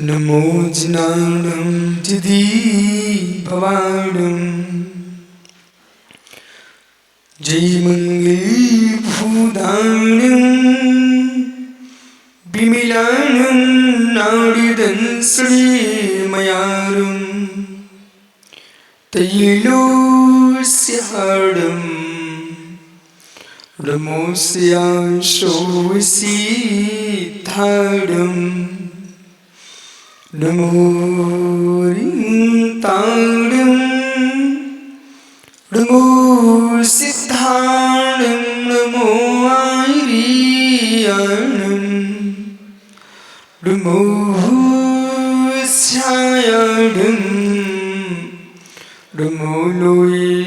नमो ज्ञानं जिदी भवानं जय मंगल भूदानं विमिलानं नाडिदं श्रीमयारुं तैलोस्याडं नमोस्याशोसिद्धाडं नमो रिंताडं नमो सिद्धाडं नमो आर्याणं नमो स्यायाडं नमो लोयेशोविसाहुडं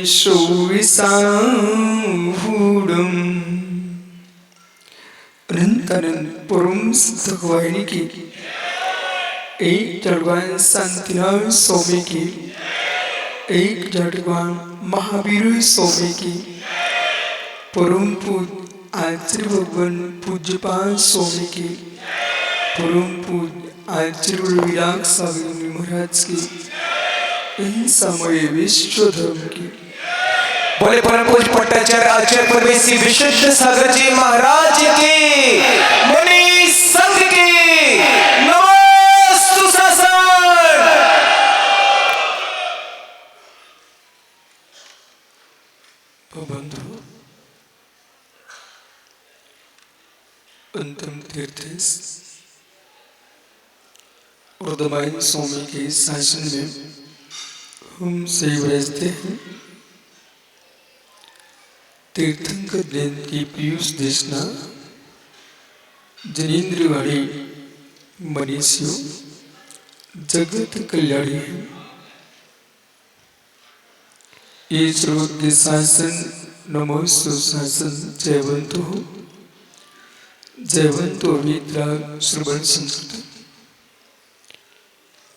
अनंतानंद परम सिद्ध वाहिनी की एक जड़वान शांतिलाल स्वामी की एक जड़वान महावीर स्वामी की परम पूज्य आचार्य भगवान पूज्यपाल स्वामी की परम पूज्य आचार्य विराग स्वामी महाराज की इन समय विश्व धर्म की बोले परम पूज्य पट्टाचार्य आचार्य परमेश्वरी विशुद्ध सागर जी महाराज की मणि संघ की नमस्तु शासन। बंधु अंतिम तीर्थ वर्धमान स्वामी के शासन में हम सेव रहते हैं। तीर्थंकर दिन की पीयूष देशना जनेन्द्रवाणी मनीषियों जगत कल्याणी है। ये सर्वज्ञ शासन नमोस्तु शासन जयवंतो विद्राग श्रवण संस्कृत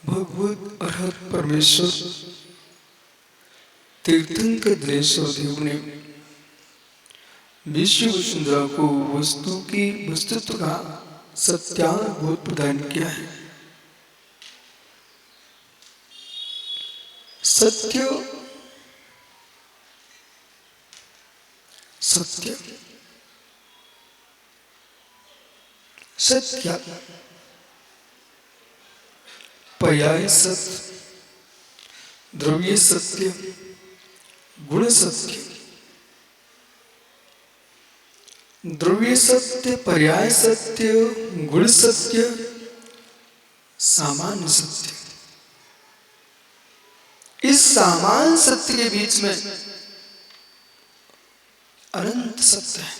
भगवत अर्हत परमेश्वर तीर्थंकर दिनेश्वर देव ने विश्व वसुंधरा को वस्तु की वस्तुत्व का सत्यानुभूत प्रदान किया है। सत्य सत्य सत्य पर्याय सत्य द्रव्य सत्य गुण सत्य द्रव्य सत्य पर्याय सत्य गुण सत्य सामान्य सत्य। इस सामान्य सत्य के बीच में अनंत सत्य है।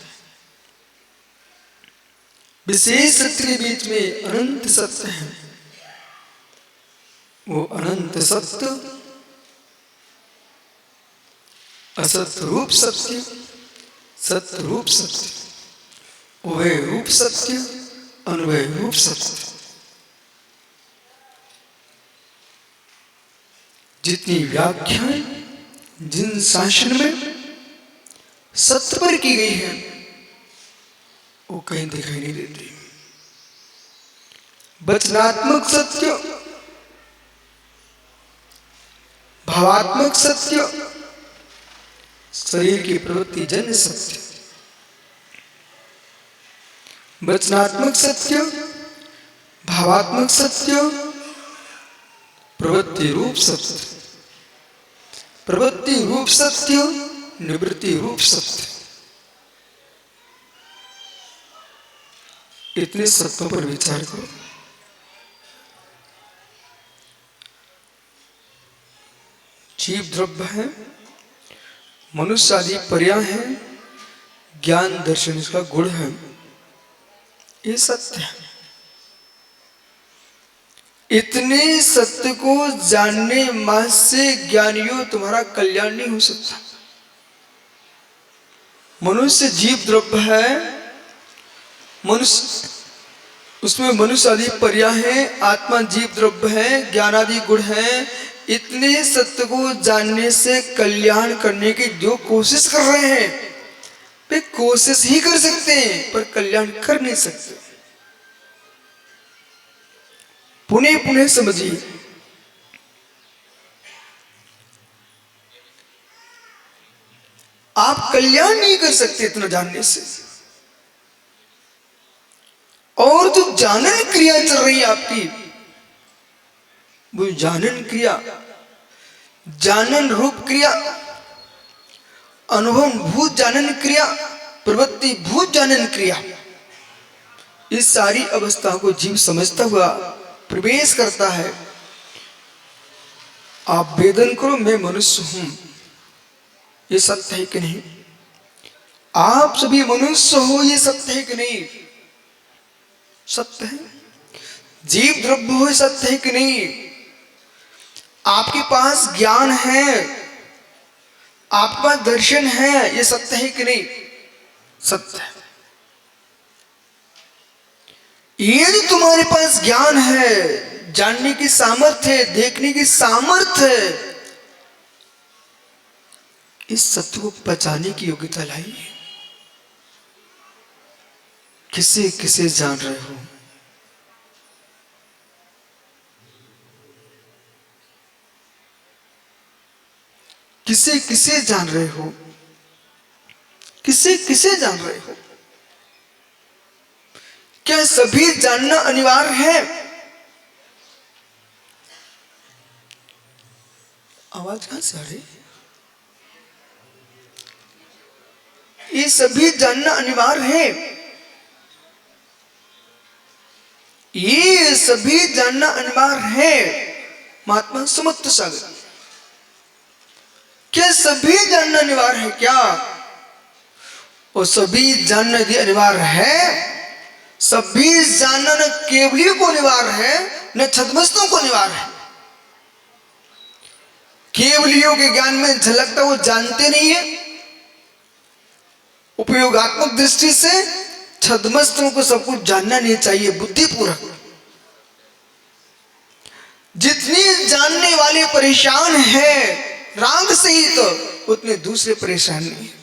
विशेष सत्य के बीच में अनंत सत्य है। वो अनंत सत्य असत रूप सत्य सत्य रूप सत्य उभय रूप सत्य अनुभय रूप सत्य। जितनी व्याख्याएं जिन शासन में सत्य पर की गई है वो कहीं दिखाई नहीं देती। वचनात्मक सत्य भावात्मक सत्य शरीर की प्रवृत्ति जन्य सत्य वचनात्मक सत्य भावात्मक सत्य प्रवृत्ति रूप सत्य प्रवृत्ति रूप सत्य निवृत्ति रूप सत्य। इतने सत्यों पर विचार करो। जीव द्रव्य है, मनुष्य आदि पर्याय है, ज्ञान दर्शन इसका गुण है, ये सत्य है। इतने सत्य को जानने मात्र से ज्ञानियों तुम्हारा कल्याण नहीं हो सकता। मनुष्य जीव द्रव्य है, मनुष्य उसमें मनुष्य आदि पर्याय है, आत्मा जीव द्रव्य है, ज्ञान आदि गुण है। इतने सत्य को जानने से कल्याण करने की जो कोशिश कर रहे हैं वे कोशिश ही कर सकते हैं पर कल्याण कर नहीं सकते। पुनः पुनः समझिए, आप कल्याण नहीं कर सकते इतना जानने से। और जो जानन क्रिया चल रही है आपकी, वो जानन क्रिया, जानन रूप क्रिया, अनुभव भूत जानन क्रिया, प्रवृत्ति भूत जानन क्रिया, इस सारी अवस्था को जीव समझता हुआ प्रवेश करता है। आप वेदन करो मैं मनुष्य हूं, ये सत्य है कि नहीं? आप सभी मनुष्य हो, ये सत्य है कि नहीं? सत्य है। जीव द्रव्य हो, सत्य है कि नहीं? आपके पास ज्ञान है, आपके पास दर्शन है, ये सत्य है कि नहीं? सत्य है। ये जो तुम्हारे पास ज्ञान है, जानने की सामर्थ्य है, देखने की सामर्थ्य है, इस सत्य को पहचानने की योग्यता लाइए। किसे किसे जान रहे हो? किसे किसे जान रहे हो? किसे किसे जान रहे हो? क्या सभी जानना अनिवार्य है? आवाज कहां से आ रही है? ये सभी जानना अनिवार्य है। ये सभी जानना अनिवार्य है। महात्मा समुद्र सागर, क्या सभी जानना अनिवार्य है क्या? और सभी जानना यदि अनिवार्य है, सभी जानना न केवलियों को अनिवार्य है न छद्मस्तों को अनिवार्य है। केवलियों के ज्ञान में झलकता वो जानते नहीं है, उपयोगात्मक दृष्टि से छद्मस्तों को सब कुछ जानना नहीं चाहिए बुद्धिपूर्वक। जितने जानने वाले परेशान हैं राग से ही, तो उतने दूसरे परेशान नहीं है।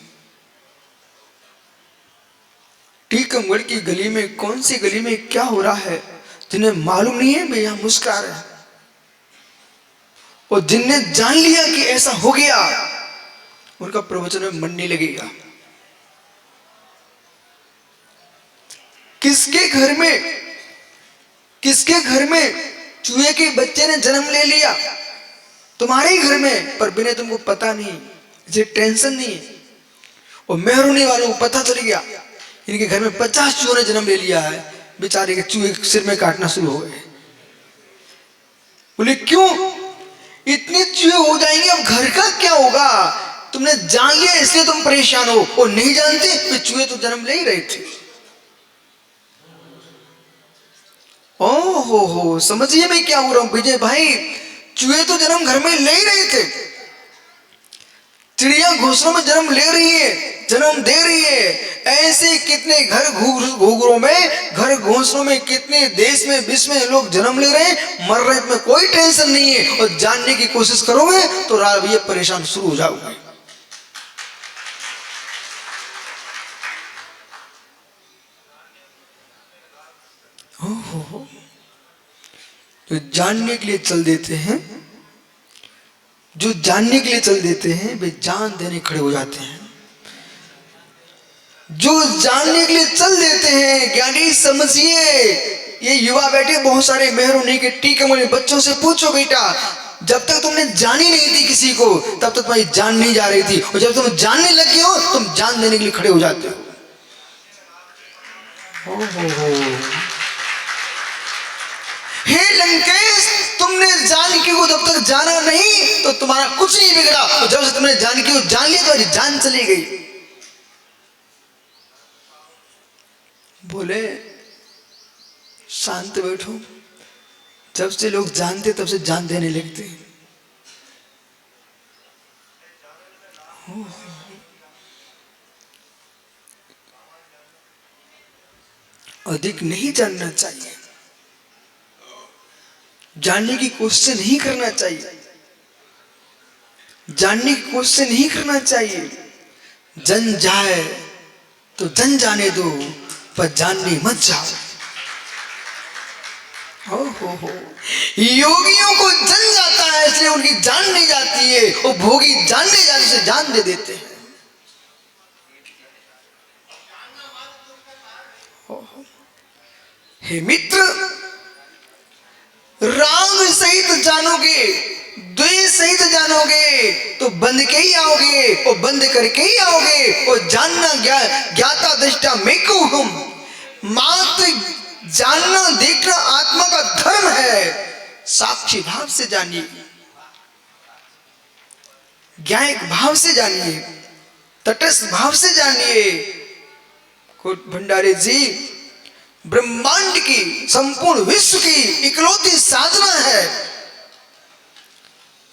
टीकमगढ़ की गली में, कौन सी गली में क्या हो रहा है जिन्हें मालूम नहीं है वे यहां मुस्कुरा रहे हैं, और जिनने जान लिया कि ऐसा हो गया उनका प्रवचन में मन नहीं लगेगा। किसके घर में चूहे के बच्चे ने जन्म ले लिया? तुम्हारे ही घर में, पर बिना तुमको पता नहीं, इसे टेंशन नहीं है। और मेहरुनी वालों को पता चल गया इनके घर में 50 चूहों ने जन्म ले लिया है, बेचारे के चूहे सिर में काटना शुरू हो गए। बोले क्यों? इतने चूहे हो जाएंगे, अब घर का क्या होगा? तुमने जान लिया इसलिए तुम परेशान हो, और नहीं जानते वे चूहे तो जन्म ले ही रहे थे। ओहो हो, समझिए मैं क्या बोल रहा हूं विजय भाई। चूहे तो जन्म घर में ले ही रहे थे, चिड़िया घोंसलों में जन्म ले रही है, जन्म दे रही है। ऐसे कितने घर घूघरों में, घर घोंसलों में, कितने देश में, विश्व में लोग जन्म ले रहे हैं, मर रहे में कोई टेंशन नहीं है। और जानने की कोशिश करोगे तो रात ये परेशान शुरू हो जाओगे। ओहो, तो जानने के लिए चल देते हैं, जो जानने के लिए चल देते हैं वे जान देने खड़े हो जाते हैं। जो जानने के लिए चल देते हैं, ज्ञानी समझिए, ये युवा बैठे बहुत सारे मेहरुनी के टीकमगढ़ बच्चों से पूछो बेटा, जब तक तुमने जानी नहीं थी किसी को तब तक तुम्हारी जान नहीं जा रही थी, और जब तुम जानने लगे हो तुम जान देने के लिए खड़े हो जाते हो। हो। हे लंकेश, तुमने जानकी को जब तक जाना नहीं तो तुम्हारा कुछ नहीं बिगड़ा, और जब से तुमने जानकी को जान लिया तो जान चली गई। बोले शांत बैठो, जब से लोग जानते तब से जान देने लगते हैं। अधिक नहीं जानना चाहिए, जानने की कोशिश नहीं करना चाहिए, जानने की कोशिश नहीं करना चाहिए। जन जाए तो जन जाने दो, पर जानने मत जाओ। हो। योगियों को जन जाता है इसलिए उनकी जान नहीं जाती है, और भोगी जानने जाने से जान दे देते हैं। हे मित्र, राग सहित जानोगे, द्वेष सहित जानोगे तो बंद के ही आओगे, और बंद करके ही आओगे। और जानना ज्ञाता दृष्टा मैं को हम, मात्र जानना देखना आत्मा का धर्म है। साक्षी भाव से जानिए, ज्ञायक भाव से जानिए, तटस्थ भाव से जानिए। कोट भंडारी जी, ब्रह्मांड की, संपूर्ण विश्व की इकलौती साधना है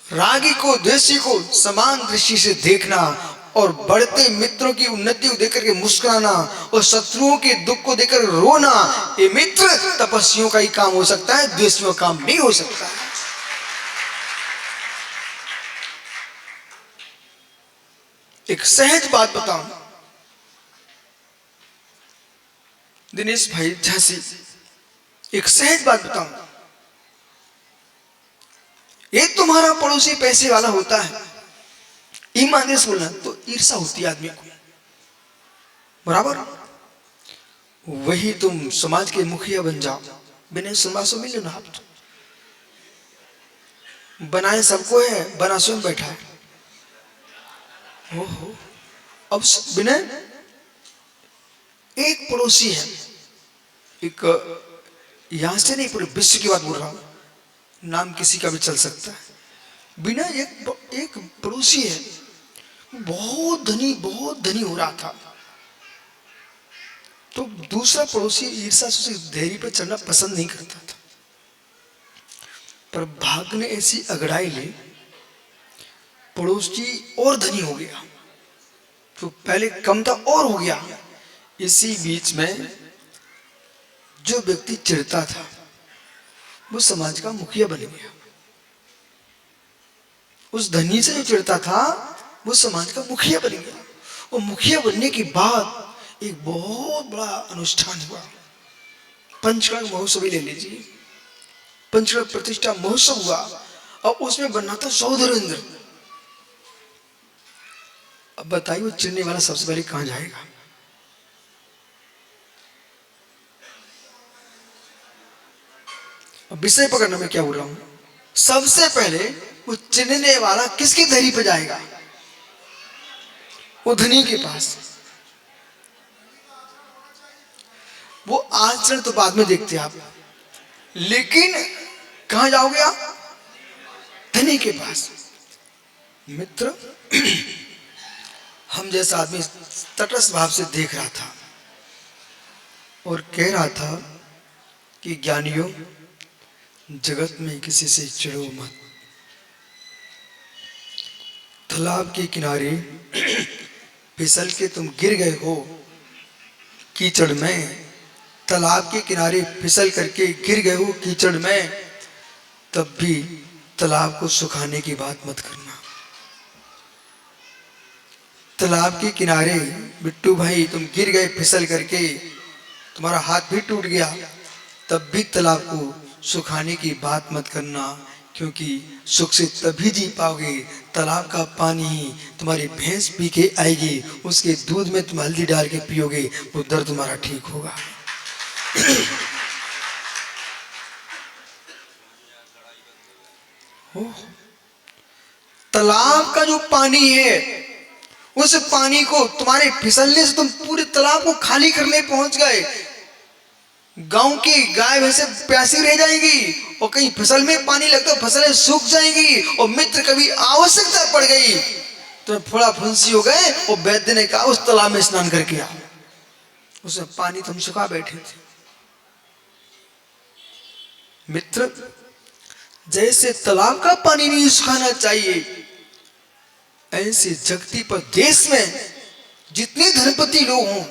रागी को द्वेषी को समान दृष्टि से देखना, और बढ़ते मित्रों की उन्नति को देखकर के मुस्कुराना, और शत्रुओं के दुख को देखकर रोना। ये मित्र तपस्वियों का ही काम हो सकता है, द्वेषियों का काम नहीं हो सकता है। एक सहज बात बताऊं, दिनेश भाई झांसी, एक सहज बात बताऊं। ये तुम्हारा पड़ोसी पैसे वाला होता है, ईमानदारी से बोलना तो ईर्ष्या होती है आदमी को, बराबर। वही तुम समाज के मुखिया बन जाओ, बिना सुनवासो मिले ना। आप तो बनाए सबको है, बना स्वयं बैठा है। ओहो, अब बिना एक पड़ोसी है, एक यहां से नहीं, पूरे विश्व की बात बोल रहा हूं, नाम किसी का भी चल सकता है। बिना एक पड़ोसी है, बहुत धनी हो रहा था। तो दूसरा पड़ोसी ईर्ष्या से धैर्य पर चढ़ना पसंद नहीं करता था, पर भाग ने ऐसी अगड़ाई ली, पड़ोसी और धनी हो गया। तो पहले कम था और हो गया। इसी बीच में जो व्यक्ति चिढ़ता था वो समाज का मुखिया बन गया। उस धनी से जो चिढ़ता था वो समाज का मुखिया बन गया। और मुखिया बनने के बाद एक बहुत बड़ा अनुष्ठान हुआ, पंचकर्म महोत्सव ले लीजिए, पंचकर्म प्रतिष्ठा महोत्सव हुआ, और उसमें बनना था सौधरेंद्र। अब बताइए वो चिढ़ने वाला सबसे पहले कहां जाएगा? अब विषय पकड़ना मैं क्या बोल रहा हूं। सबसे पहले वो चिढ़ने वाला किसकी धैर्य पे जाएगा? वो धनी के पास। वो आचरण तो बाद में देखते आप, लेकिन कहां जाओगे आप? धनी के पास। मित्र, हम जैसा आदमी तटस्थ भाव से देख रहा था और कह रहा था कि ज्ञानियों, जगत में किसी से चिढ़ो मत। तालाब के किनारे फिसल के तुम गिर गए हो कीचड़ में, तालाब के किनारे फिसल करके गिर गए हो कीचड़ में, तब भी तालाब को सुखाने की बात मत करना। तालाब के किनारे बिट्टू भाई तुम गिर गए फिसल करके, तुम्हारा हाथ भी टूट गया, तब भी तालाब को सुखाने की बात मत करना, क्योंकि सुख से तभी जी पाओगे, तालाब का पानी ही तुम्हारी भैंस पी के आएगी, उसके दूध में तुम हल्दी डाल के पियोगे, वो दर्द तुम्हारा ठीक होगा। तालाब का जो पानी है, उस पानी को तुम्हारे फिसलने से तुम पूरे तालाब को खाली करने पहुंच गए, गांव की गाय वैसे प्यासी रह जाएगी, और कहीं फसल में पानी लगता फसलें सूख जाएंगी, और मित्र कभी आवश्यकता पड़ गई तो थोड़ा फुंसी हो गए, और वैद्य ने कहा उस तालाब में स्नान करके आओ, उसमें पानी तुम सुखा बैठे थे। मित्र, जैसे तालाब का पानी नहीं सुखाना चाहिए, ऐसे जगती पर देश में जितने धनपति लोग हों,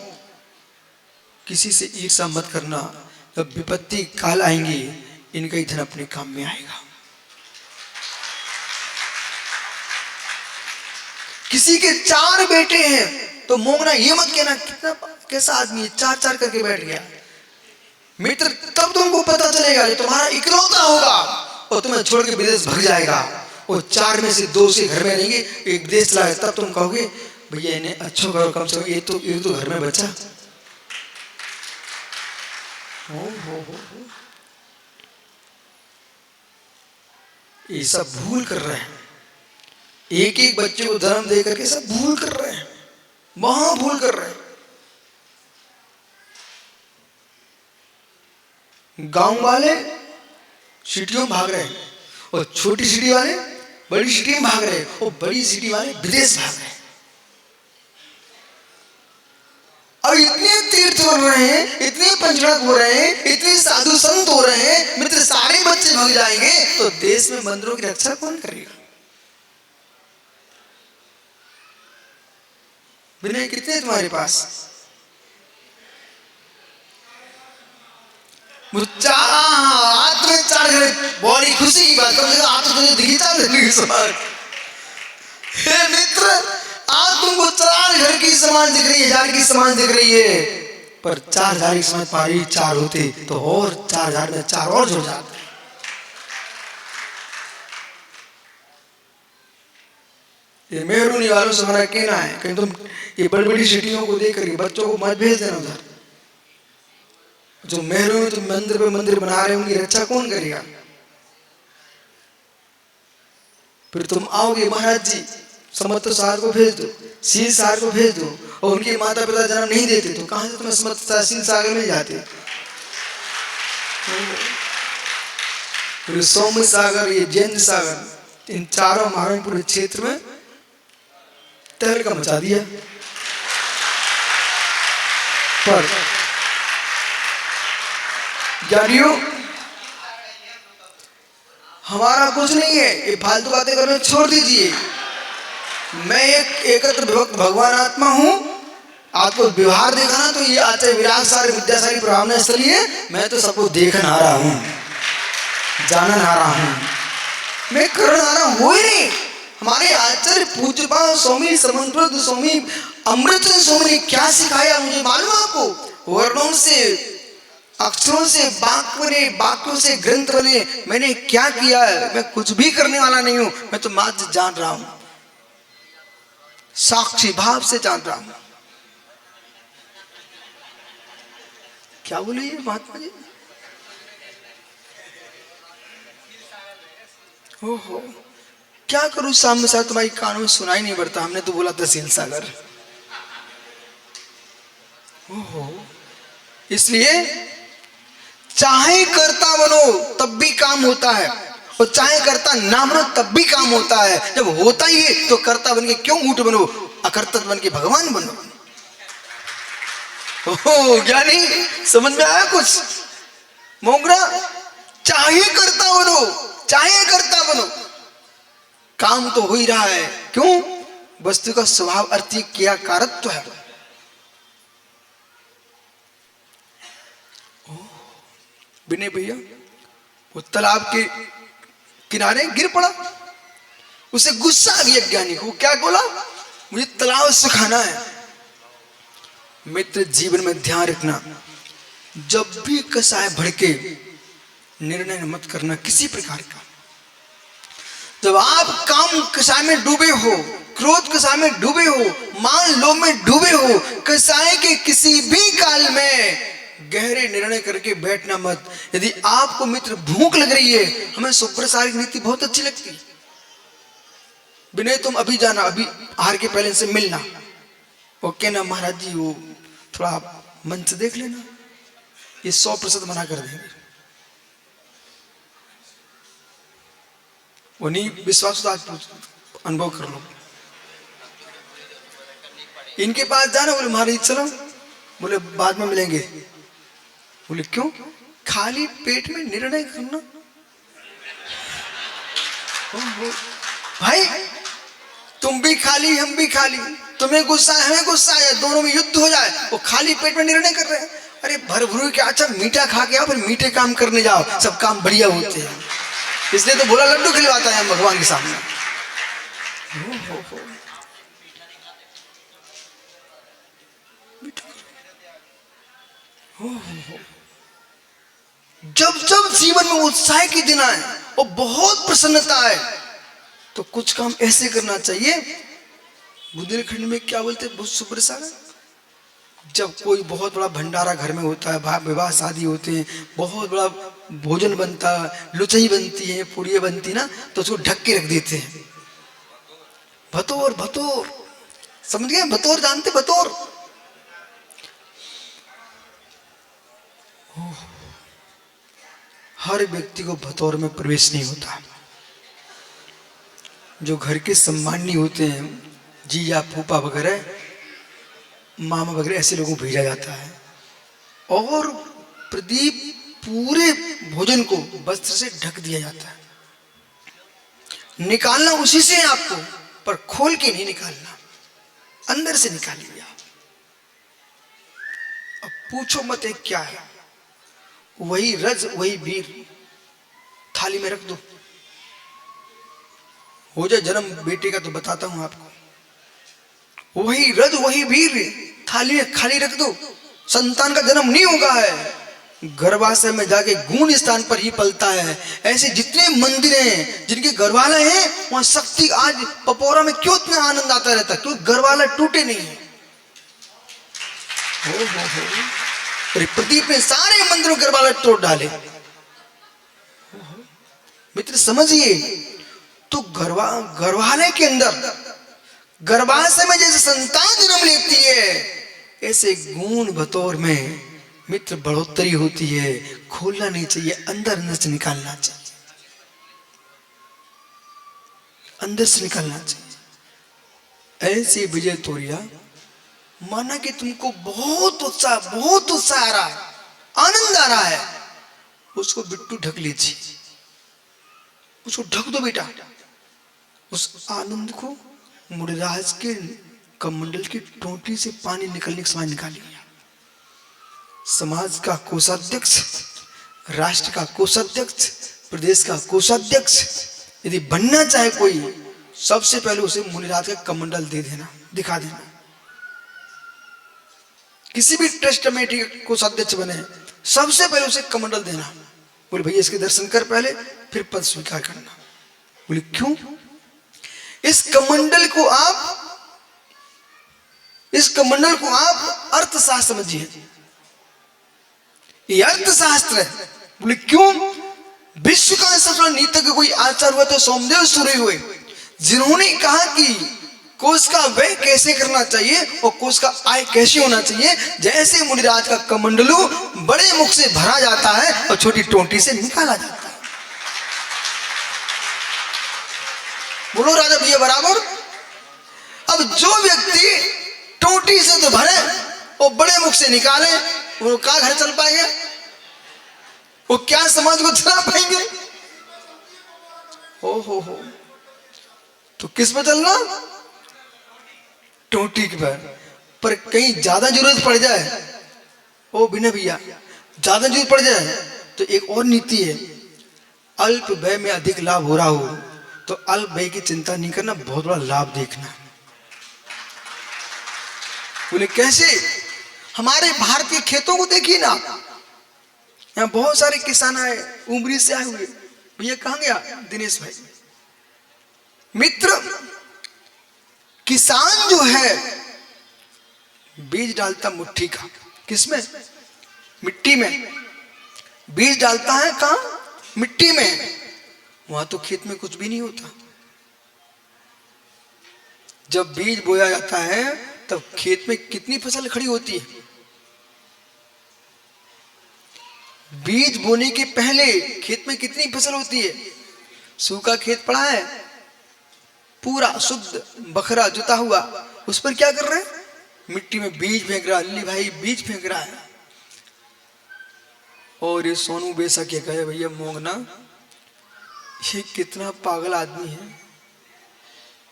किसी से ईर्ष्या मत करना। जब विपत्ति काल आएंगे, इनका ही धन अपने काम में आएगा। किसी के 4 बेटे हैं तो मोंगना ये मत कहना कितना कैसा आदमी है, 4 करके बैठ गया। मित्र, तब तुमको पता चलेगा जो तुम्हारा इकलौता होगा और तुम्हें छोड़ के विदेश भाग जाएगा, और 4 में से 2 से घर में रहेंगे, एक देश लाए, तब तुम कहोगे भैया इन्हें अच्छा करो, कम से कम ये तो घर में बचा। हो। ये सब भूल कर रहे हैं, एक बच्चे को जन्म दे करके सब भूल कर रहे हैं, वहां भूल कर रहे हैं। गांव वाले सिटियों भाग रहे हैं, और छोटी सिटी वाले बड़ी सिटी में भाग रहे हैं, और बड़ी सिटी वाले विदेश भाग रहे हैं। और इतने तीर्थ हो रहे हैं, इतने पंचड़क हो रहे हैं, इतने साधु संत हो रहे हैं, मित्र सारे बच्चे भाग जाएंगे तो देश में मंदिरों की रक्षा कौन करेगा? विनय कितने तुम्हारे पास? हाथ में 4 घर, बड़ी खुशी की बात, कम से कम आप तो तुझे दिखी 4 घर की समान। हे मित्र, आज तुमको 4 घर की समान दिख रही है, 1000 की समान दिख रही है, पर 4000 की समान पारी 4 होते तो और 4000 में 4 और जुड़ जाते। ये मेहरुनी वालों से हमारा कहना है, कहीं तुम ये बड़ी बड़ी सिटियों को देख कर बच्चों को मत भेज देना उधर। जो मेहरू में तुम मंदिर पे मंदिर बना रहे हो, उनकी रक्षा कौन करेगा? फिर तुम आओगे महाराज जी समर्थ सार को भेज दो, शील सार को भेज दो, और उनके माता पिता जन्म नहीं देते तो कहां से तुम्हें समर्थ शील सागर मिल जाते? सौम्य सागर, ये जैन सागर, इन चारों हमारे पूरे क्षेत्र में तहलका मचा दिया। पर ज्ञानियों, हमारा कुछ नहीं है, ये फालतू बातें करना छोड़ दीजिए। मैं एक एकत्र भक्त भगवान आत्मा हूं। आपको व्यवहार देखा ना, तो ये आचार्य विराट सारे विद्यासारी ब्राह्मण स्थली है, मैं तो सबको देखन आ रहा हूं, जानन आ रहा हूं, मैं करण आ रहा हूं ही नहीं। हमारे आचार्य पूज्यपाद स्वामी समन्वित स्वामी अमृतचंद स्वामी ने क्या सिखाया मुझे मालूम आपको? वर्णों से, अक्षरों से वाक्य बने, वाक्यों से ग्रंथ बने। मैंने क्या किया है? मैं कुछ भी करने वाला नहीं हूं, मैं तो मात्र जान रहा हूं, साक्षी भाव से जान रहा हूं। क्या बोले ये महात्मा जी? ओहो, क्या करूं सामने साथ तुम्हारी कानों में सुनाई नहीं पड़ता। हमने तो बोला था शील सागर। ओहो, इसलिए चाहे कर्ता बनो तब भी काम होता है, और चाहे कर्ता ना बनो तब भी काम होता है। जब होता ही है तो कर्ता बन के क्यों ऊंट बनो, अकर्ता बन के भगवान बनो। ओहो ज्ञानी, समझ में आया कुछ? मोंगरा, चाहे कर्ता बनो, चाहे कर्ता बनो, काम तो हो ही रहा है। क्यों? वस्तु का स्वभाव अर्थ क्या कारत्व है। विनय भैया वो तालाब के किनारे गिर पड़ा, उसे गुस्सा आ गया ज्ञानी को। क्या बोला? मुझे तालाब सुखाना है। मित्र, जीवन में ध्यान रखना, जब भी कसाय भड़के निर्णय मत करना किसी प्रकार का। जब आप काम कसाय में डूबे हो, क्रोध कसाय में डूबे हो, मान लोभ में डूबे हो, कसाय के किसी भी काल में गहरे निर्णय करके बैठना मत। यदि आपको मित्र भूख लग रही है, हमें सुप्रसारिक नीति बहुत अच्छी लगती है। विनय, तुम अभी जाना, अभी आहार के पहले से मिलना, वो कहना महाराज जी वो थोड़ा मन से देख लेना, ये 100% मना कर देंगे। वो नहीं विश्वास तो आज अनुभव कर लो। इनके पास जाना, बोले महाराज चलो, बोले बाद में मिलेंगे। बोले क्यों? खाली पेट में निर्णय करना। भाई तुम भी खाली हम भी खाली, तुम्हें गुस्सा है हमें गुस्सा है, दोनों में युद्ध हो जाए, वो खाली पेट में निर्णय कर रहे हैं। अरे भर भरू के अच्छा मीठा खा के आओ, फिर मीठे काम करने जाओ, सब काम बढ़िया होते हैं। इसलिए तो भोला लड्डू खिलवाता है हम भगवान के सामने। जब जब जीवन में उत्साह की दिन आए और बहुत प्रसन्नता आए तो कुछ काम ऐसे करना चाहिए। बुंदेलखंड में क्या बोलते हैं, बहुत सुप्रसाद। जब कोई बहुत बड़ा भंडारा घर में होता है, विवाह शादी होते हैं, बहुत बड़ा भोजन बनता है, लुचई बनती है, पूड़ियाँ बनती ना, तो उसको ढक के रख देते हैं। भतोर भतोर, समझ गए? भतोर जानते? भतोर हर व्यक्ति को भतोर में प्रवेश नहीं होता। जो घर के सम्मानी होते हैं, जीजा फूफा वगैरह, मामा वगैरह, ऐसे लोगों को भेजा जाता है और प्रदीप पूरे भोजन को वस्त्र से ढक दिया जाता है। निकालना उसी से है आपको, पर खोल के नहीं निकालना, अंदर से निकालिए आप। अब पूछो मत एक क्या है, वही रज वही वीर थाली में रख दो। हो जाए जन्म बेटे का तो बताता हूं आपको, वही रज वही वीर थाली में खाली रख दो। संतान का जन्म नहीं होगा है, गर्भाशय में जाके गूण स्थान पर ही पलता है। ऐसे जितने मंदिर हैं जिनके गरवाला हैं, वहां शक्ति आज पपौरा में क्यों इतना आनंद आता रहता है? क्योंकि गरवाला टूटे नहीं है। प्रदीप ने सारे मंदिरों गरवाला तोड़ डाले। मित्र समझिए, तो गरवाले के अंदर गर्भाशय में जैसे संतान जन्म लेती है, ऐसे गुण भतोर में मित्र बढ़ोतरी होती है। खोलना नहीं चाहिए, अंदर अंदर से निकालना चाहिए, अंदर से निकालना चाहिए। ऐसे विजय तोरिया, माना कि तुमको बहुत उत्साह आ रहा है, आनंद आ रहा है, उसको बिट्टू ढक लीजिए, उसको ढक दो बेटा। उस आनंद को मुनिराज के कमंडल की टोटी से पानी निकलने के समय निकालिए। समाज का कोषाध्यक्ष, राष्ट्र का कोषाध्यक्ष, प्रदेश का कोषाध्यक्ष यदि बनना चाहे कोई, सबसे पहले उसे मुनिराज का कमंडल दे देना, दिखा देना। किसी भी ट्रस्ट कमेटी का कोषाध्यक्ष बने, सबसे पहले उसे कमंडल देना। बोले भैया इसके दर्शन कर पहले, फिर पद स्वीकार करना। बोले क्यों? इस कमंडल को आप अर्थशास्त्र समझिए, ये अर्थशास्त्र है। बोले क्यों? विश्व का सबसे बड़ा नीतिज्ञ कोई आचार्य हुआ तो सोमदेव सूर्य हुए, जिन्होंने कहा कि कोष का व्यय कैसे करना चाहिए और कोष का आय कैसे होना चाहिए। जैसे मुनिराज का कमंडलू बड़े मुख से भरा जाता है और छोटी टोंटी से निकाला जाता है। बोलो राजा भैया बराबर। अब जो व्यक्ति टोंटी से तो भरे और बड़े मुख से निकाले, वो क्या घर चल पाएंगे? वो क्या समाज को चला पाएंगे? हो तो किस में चलना? टोंटी के पर कहीं ज्यादा जरूरत पड़ जाए, ओ बिना भैया ज्यादा जरूरत पड़ जाए तो एक और नीति है, अल्प व्यय में अधिक लाभ हो रहा हो तो अल्प व्यय की चिंता नहीं करना, बहुत बड़ा लाभ देखना। बोले कैसे? हमारे भारतीय खेतों को देखिए ना, यहाँ बहुत सारे किसान आए, उमरी से आए हुए। भैया कहाँ गया दिनेश भाई? मित्र, किसान जो है बीज डालता मुट्ठी का, किसमें? मिट्टी में। बीज डालता है कहाँ? मिट्टी में। वहां तो खेत में कुछ भी नहीं होता। जब बीज बोया जाता है तब खेत में कितनी फसल खड़ी होती है? बीज बोने के पहले खेत में कितनी फसल होती है? सूखा खेत पड़ा है, पूरा शुद्ध बखरा जुता हुआ, उस पर क्या कर रहे हैं? मिट्टी में बीज फेंक रहा है। अल्ली भाई बीज फेंक रहा है। और ये सोनू बेसा क्या कहे भैया मोंगना, ये कितना पागल आदमी है,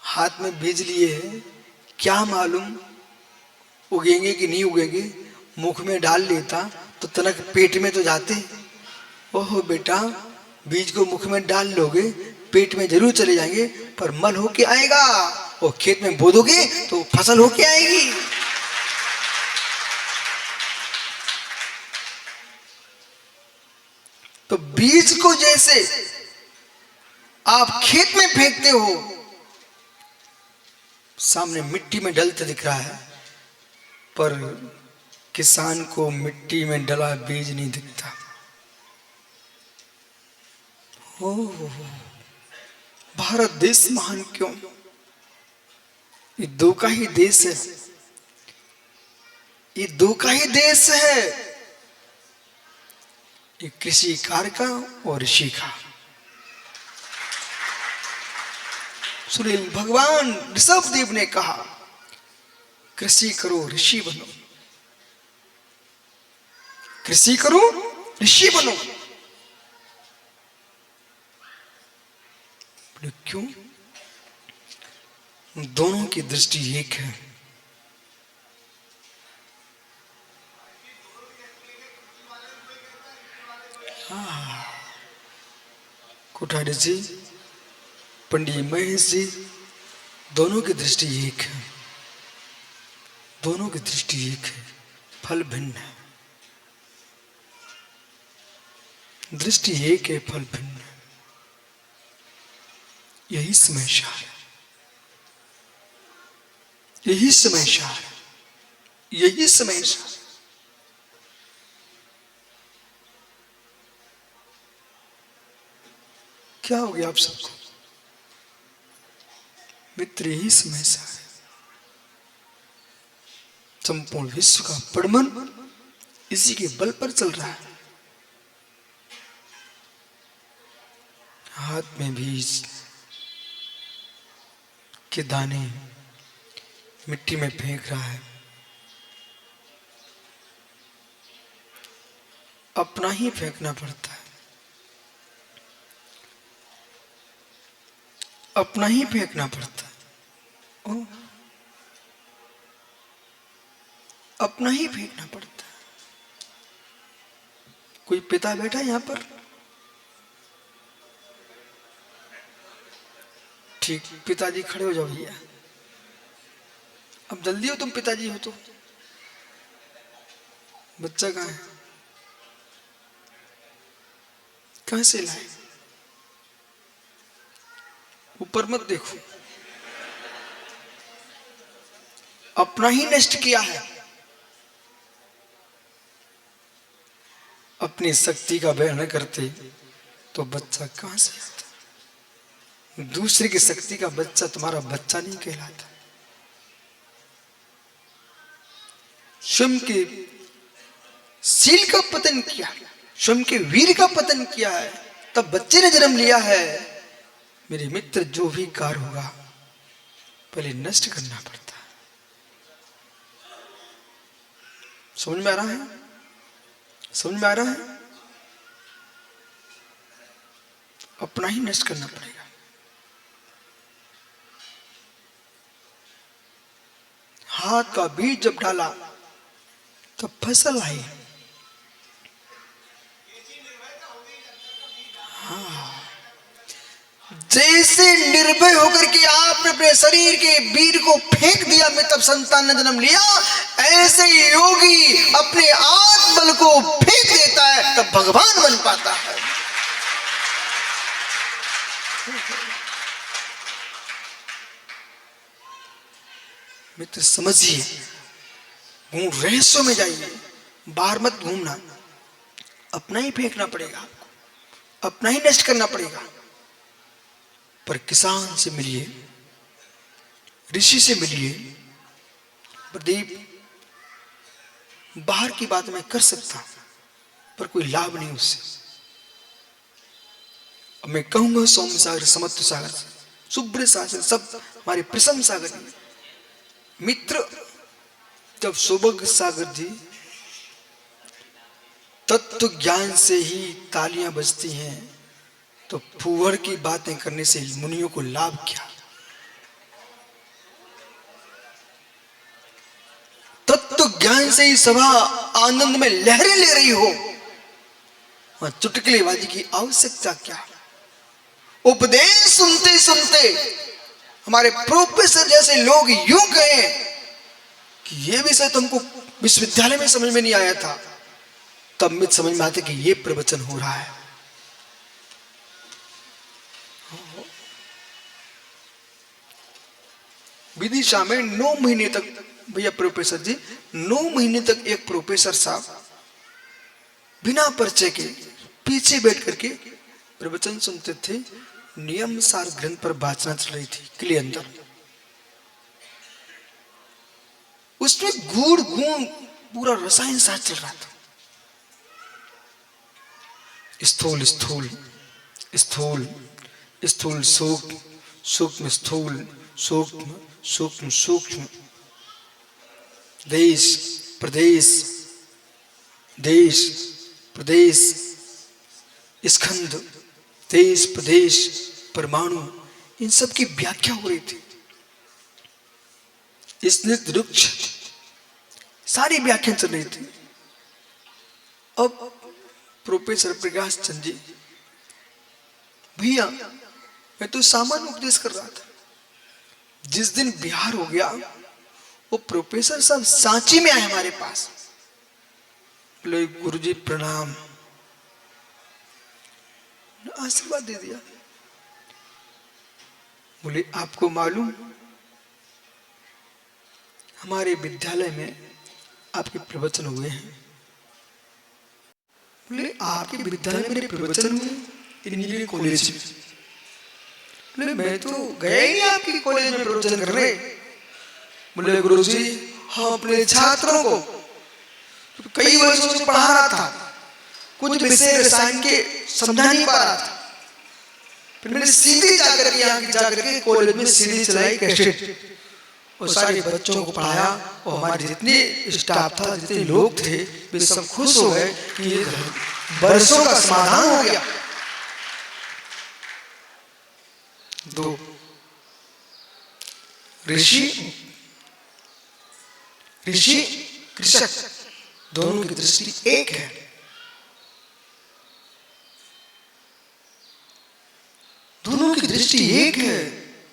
हाथ में बीज लिए है, क्या मालूम उगेंगे कि नहीं उगेंगे, मुख में डाल लेता तो तनक पेट में तो जाते। ओहो बेटा, बीज को मुख में डाल लोगे पेट में जरूर चले जाएंगे, पर मल होके आएगा, और खेत में बो दोगे तो फसल होके आएगी। तो बीज को जैसे आप खेत में फेंकते हो, सामने मिट्टी में डलते दिख रहा है, पर किसान को मिट्टी में डला बीज नहीं दिखता। ओह, भारत देश महान क्यों? ये दो का ही देश है, ये दो का ही देश है, ये कृषि कार्य का और ऋषि का। सूर्य भगवान ऋषभ देव ने कहा कृषि करो ऋषि बनो, कृषि करो ऋषि बनो। क्यों? दोनों की दृष्टि एक है। कोठारी जी, पंडित महेश जी, दोनों की दृष्टि एक है, दोनों की दृष्टि एक है, फल भिन्न है। दृष्टि एक है, फल भिन्न है। यही समय सार है, यही समय सार है, यही समय सार। क्या हो गया आप सबको? मित्र, यही समय सार है। संपूर्ण विश्व का परमन इसी के बल पर चल रहा है। हाथ में बीज के दाने मिट्टी में फेंक रहा है, अपना ही फेंकना पड़ता है, अपना ही फेंकना पड़ता है। ओ, अपना ही फेंकना पड़ता है। कोई पिता बैठा है यहां पर? ठीक, पिताजी खड़े हो जाओ भैया। अब जल्दी हो, तुम पिताजी हो तो। बच्चा कहाँ है? कहां से लाए? ऊपर मत देखो, अपना ही नष्ट किया है। अपनी शक्ति का व्यय न करते तो बच्चा कहां से आता? दूसरे की शक्ति का बच्चा तुम्हारा बच्चा नहीं कहलाता। स्वयं के शील का पतन किया, स्वयं के वीर का पतन किया है, तब बच्चे ने जन्म लिया है। मेरे मित्र, जो भी कार्य होगा पहले नष्ट करना पड़ता है। समझ में आ रहा है? समझ में आ रहा है? अपना ही नष्ट करना पड़ेगा। हाथ का बीज जब डाला तब फसल आई। हाँ, जैसे निर्भय होकर के आपने अपने शरीर के वीर को फेंक दिया मैं तब संतान ने जन्म लिया, ऐसे योगी अपने आत्मबल को फेंक देता है तब भगवान बन पाता है। मित्र समझिए, घूम रहस्यों में जाइए, बाहर मत घूमना। अपना ही फेंकना पड़ेगा आपको, अपना ही नष्ट करना पड़ेगा। पर किसान से मिलिए, ऋषि से मिलिए। प्रदीप, बाहर की बात मैं कर सकता हूं, पर कोई लाभ नहीं उससे। अब मैं कहूंगा सौम्य सागर, समत्व सागर, शुभ्र सागर, सब हमारे प्रसन्न सागर मित्र। जब सौभाग्य सागर जी तत्व ज्ञान से ही तालियां बजती हैं, तो फूहड़ की बातें करने से मुनियों को लाभ क्या? तत्व ज्ञान से ही सभा आनंद में लहरें ले रही हो, वहां चुटकुलेबाजी की आवश्यकता क्या? उपदेश सुनते सुनते हमारे प्रोफेसर जैसे लोग यूं कहें कि ये विषय तुमको विश्वविद्यालय में समझ में नहीं आया था, तब में समझ में आता कि ये प्रवचन हो रहा है। विदिशा में 9 महीने तक, भैया प्रोफेसर जी 9 महीने तक एक प्रोफेसर साहब बिना परिचय के पीछे बैठ करके प्रवचन सुनते थे। नियम सार ग्रंथ पर वाचना चल रही थी किले अंदर। उसमें गूढ़ गुण पूरा रसायन शास्त्र चल रहा था। स्थूल स्थूल स्थूल स्थूल सूक्ष्म सूक्ष्म स्थूल सूक्ष्म सूक्ष्म सूक्ष्म, देश प्रदेश देश प्रदेश स्कंध, देश प्रदेश परमाणु, इन सब की व्याख्या हो रही थी। स्निग्ध वृक्ष, सारी व्याख्या चल रही थी। अब प्रोफेसर प्रकाश चंद जी, भैया मैं तो सामान्य उपदेश कर रहा था। जिस दिन बिहार हो गया, वो प्रोफेसर साहब सांची में आए हमारे पास, बोले गुरुजी प्रणाम, आशीर्वाद दे दिया। बोले आपको मालूम हमारे विद्यालय में आपके प्रवचन हुए हैं? बोले आपके विद्यालय में प्रवचन हुए इंजीनियरिंग कॉलेज में? बोले मैं तो गया ही नहीं आपकी कॉलेज में प्रवचन करने। बोले गुरुजी हम अपने छात्रों को तो कई वर्षों से पढ़ा रहा था, कुछ विषय रसायन के समझा नहीं पा रहा था। फिर मैंने सीधी जाकर यहाँ जाकर के कॉलेज में सीधी चलाई कैसेट, और सारे बच्चों को पढ़ाया, और हमारे जितने स्टाफ था, जितने लोग थे, वे सब खुश हो गए कि ये वर्षों का समाधान हो गया। 2 ऋषि कृषक दोनों की दृष्टि एक है। दोनों की दृष्टि एक है।